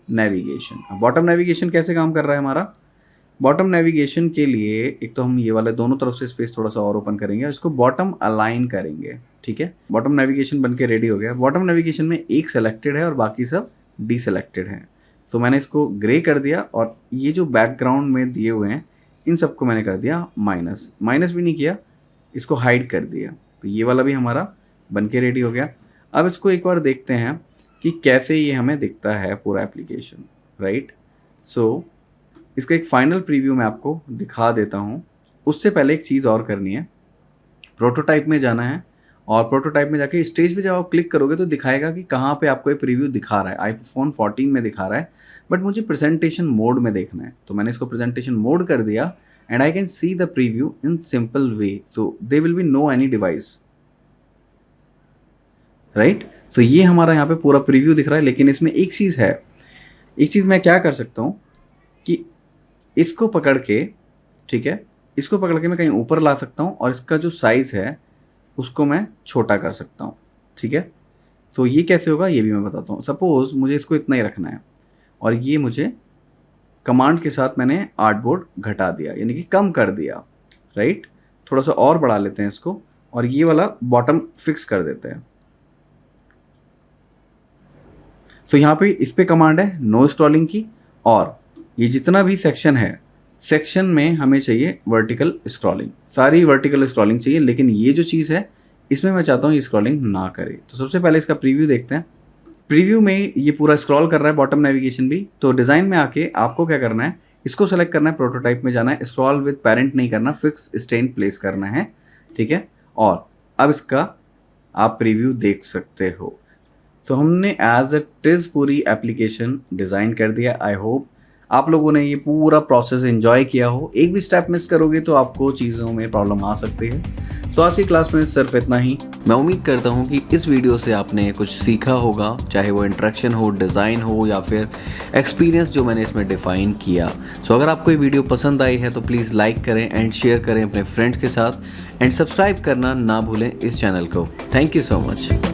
[SPEAKER 1] नेविगेशन। बॉटम नेविगेशन कैसे काम कर रहा है हमारा, बॉटम नेविगेशन के लिए एक तो हम ये वाले दोनों तरफ से स्पेस थोड़ा सा और ओपन करेंगे और इसको बॉटम अलाइन करेंगे। ठीक है, बॉटम नेविगेशन बन के रेडी हो गया। बॉटम नेविगेशन में एक सेलेक्टेड है और बाकी सब डीसेलेक्टेड हैं। तो मैंने इसको ग्रे कर दिया और ये जो बैकग्राउंड में दिए हुए हैं इन सबको मैंने कर दिया माइनस। माइनस भी नहीं किया, इसको हाइड कर दिया। तो ये वाला भी हमारा बन के रेडी हो गया। अब इसको एक बार देखते हैं कि कैसे ये हमें दिखता है पूरा एप्लीकेशन राइट। सो इसका एक फाइनल प्रीव्यू मैं आपको दिखा देता हूँ। उससे पहले एक चीज़ और करनी है, प्रोटोटाइप में जाना है और प्रोटोटाइप में जाके स्टेज पे जब आप क्लिक करोगे तो दिखाएगा कि कहाँ पे आपको ये प्रीव्यू दिखा रहा है। आईफोन 14 में दिखा रहा है बट मुझे प्रेजेंटेशन मोड में देखना है, तो मैंने इसको प्रेजेंटेशन मोड कर दिया and I can see the preview in simple way. So there will be no any device right. तो ये हमारा यहाँ पे पूरा प्रीव्यू दिख रहा है। लेकिन इसमें एक चीज़ है, एक चीज़ मैं क्या कर सकता हूँ कि इसको पकड़ के, ठीक है, इसको पकड़ के मैं कहीं ऊपर ला सकता हूँ और इसका जो साइज़ है उसको मैं छोटा कर सकता हूँ। ठीक है, तो ये कैसे होगा ये भी मैं बताता हूँ। सपोज़ मुझे इसको इतना ही रखना है और ये मुझे कमांड के साथ मैंने आर्टबोर्ड घटा दिया यानी कि कम कर दिया राइट। थोड़ा सा और बढ़ा लेते हैं इसको और ये वाला बॉटम फिक्स कर देते हैं। तो यहाँ पे इस पे कमांड है नो स्क्रॉलिंग की और ये जितना भी सेक्शन है, सेक्शन में हमें चाहिए वर्टिकल स्क्रॉलिंग, सारी वर्टिकल स्क्रॉलिंग चाहिए। लेकिन ये जो चीज़ है इसमें मैं चाहता हूँ ये स्क्रॉलिंग ना करे। तो सबसे पहले इसका प्रीव्यू देखते हैं। प्रीव्यू में ये पूरा स्क्रॉल कर रहा है बॉटम नेविगेशन भी। तो डिज़ाइन में आके आपको क्या करना है, इसको सेलेक्ट करना है, प्रोटोटाइप में जाना है, स्क्रॉल विद पेरेंट नहीं करना, फिक्स स्टेन प्लेस करना है। ठीक है, और अब इसका आप प्रीव्यू देख सकते हो। तो हमने एज इट इज़ पूरी एप्लीकेशन डिज़ाइन कर दिया। आई होप आप लोगों ने ये पूरा प्रोसेस एंजॉय किया हो। एक भी स्टेप मिस करोगे तो आपको चीज़ों में प्रॉब्लम आ सकती है। तो आज की क्लास में सिर्फ इतना ही। मैं उम्मीद करता हूँ कि इस वीडियो से आपने कुछ सीखा होगा, चाहे वो इंटरेक्शन हो, डिज़ाइन हो या फिर एक्सपीरियंस जो मैंने इसमें डिफ़ाइन किया। सो अगर आपको ये वीडियो पसंद आई है तो प्लीज़ लाइक करें एंड शेयर करें अपने फ्रेंड्स के साथ एंड सब्सक्राइब करना ना भूलें इस चैनल को। Thank you so much.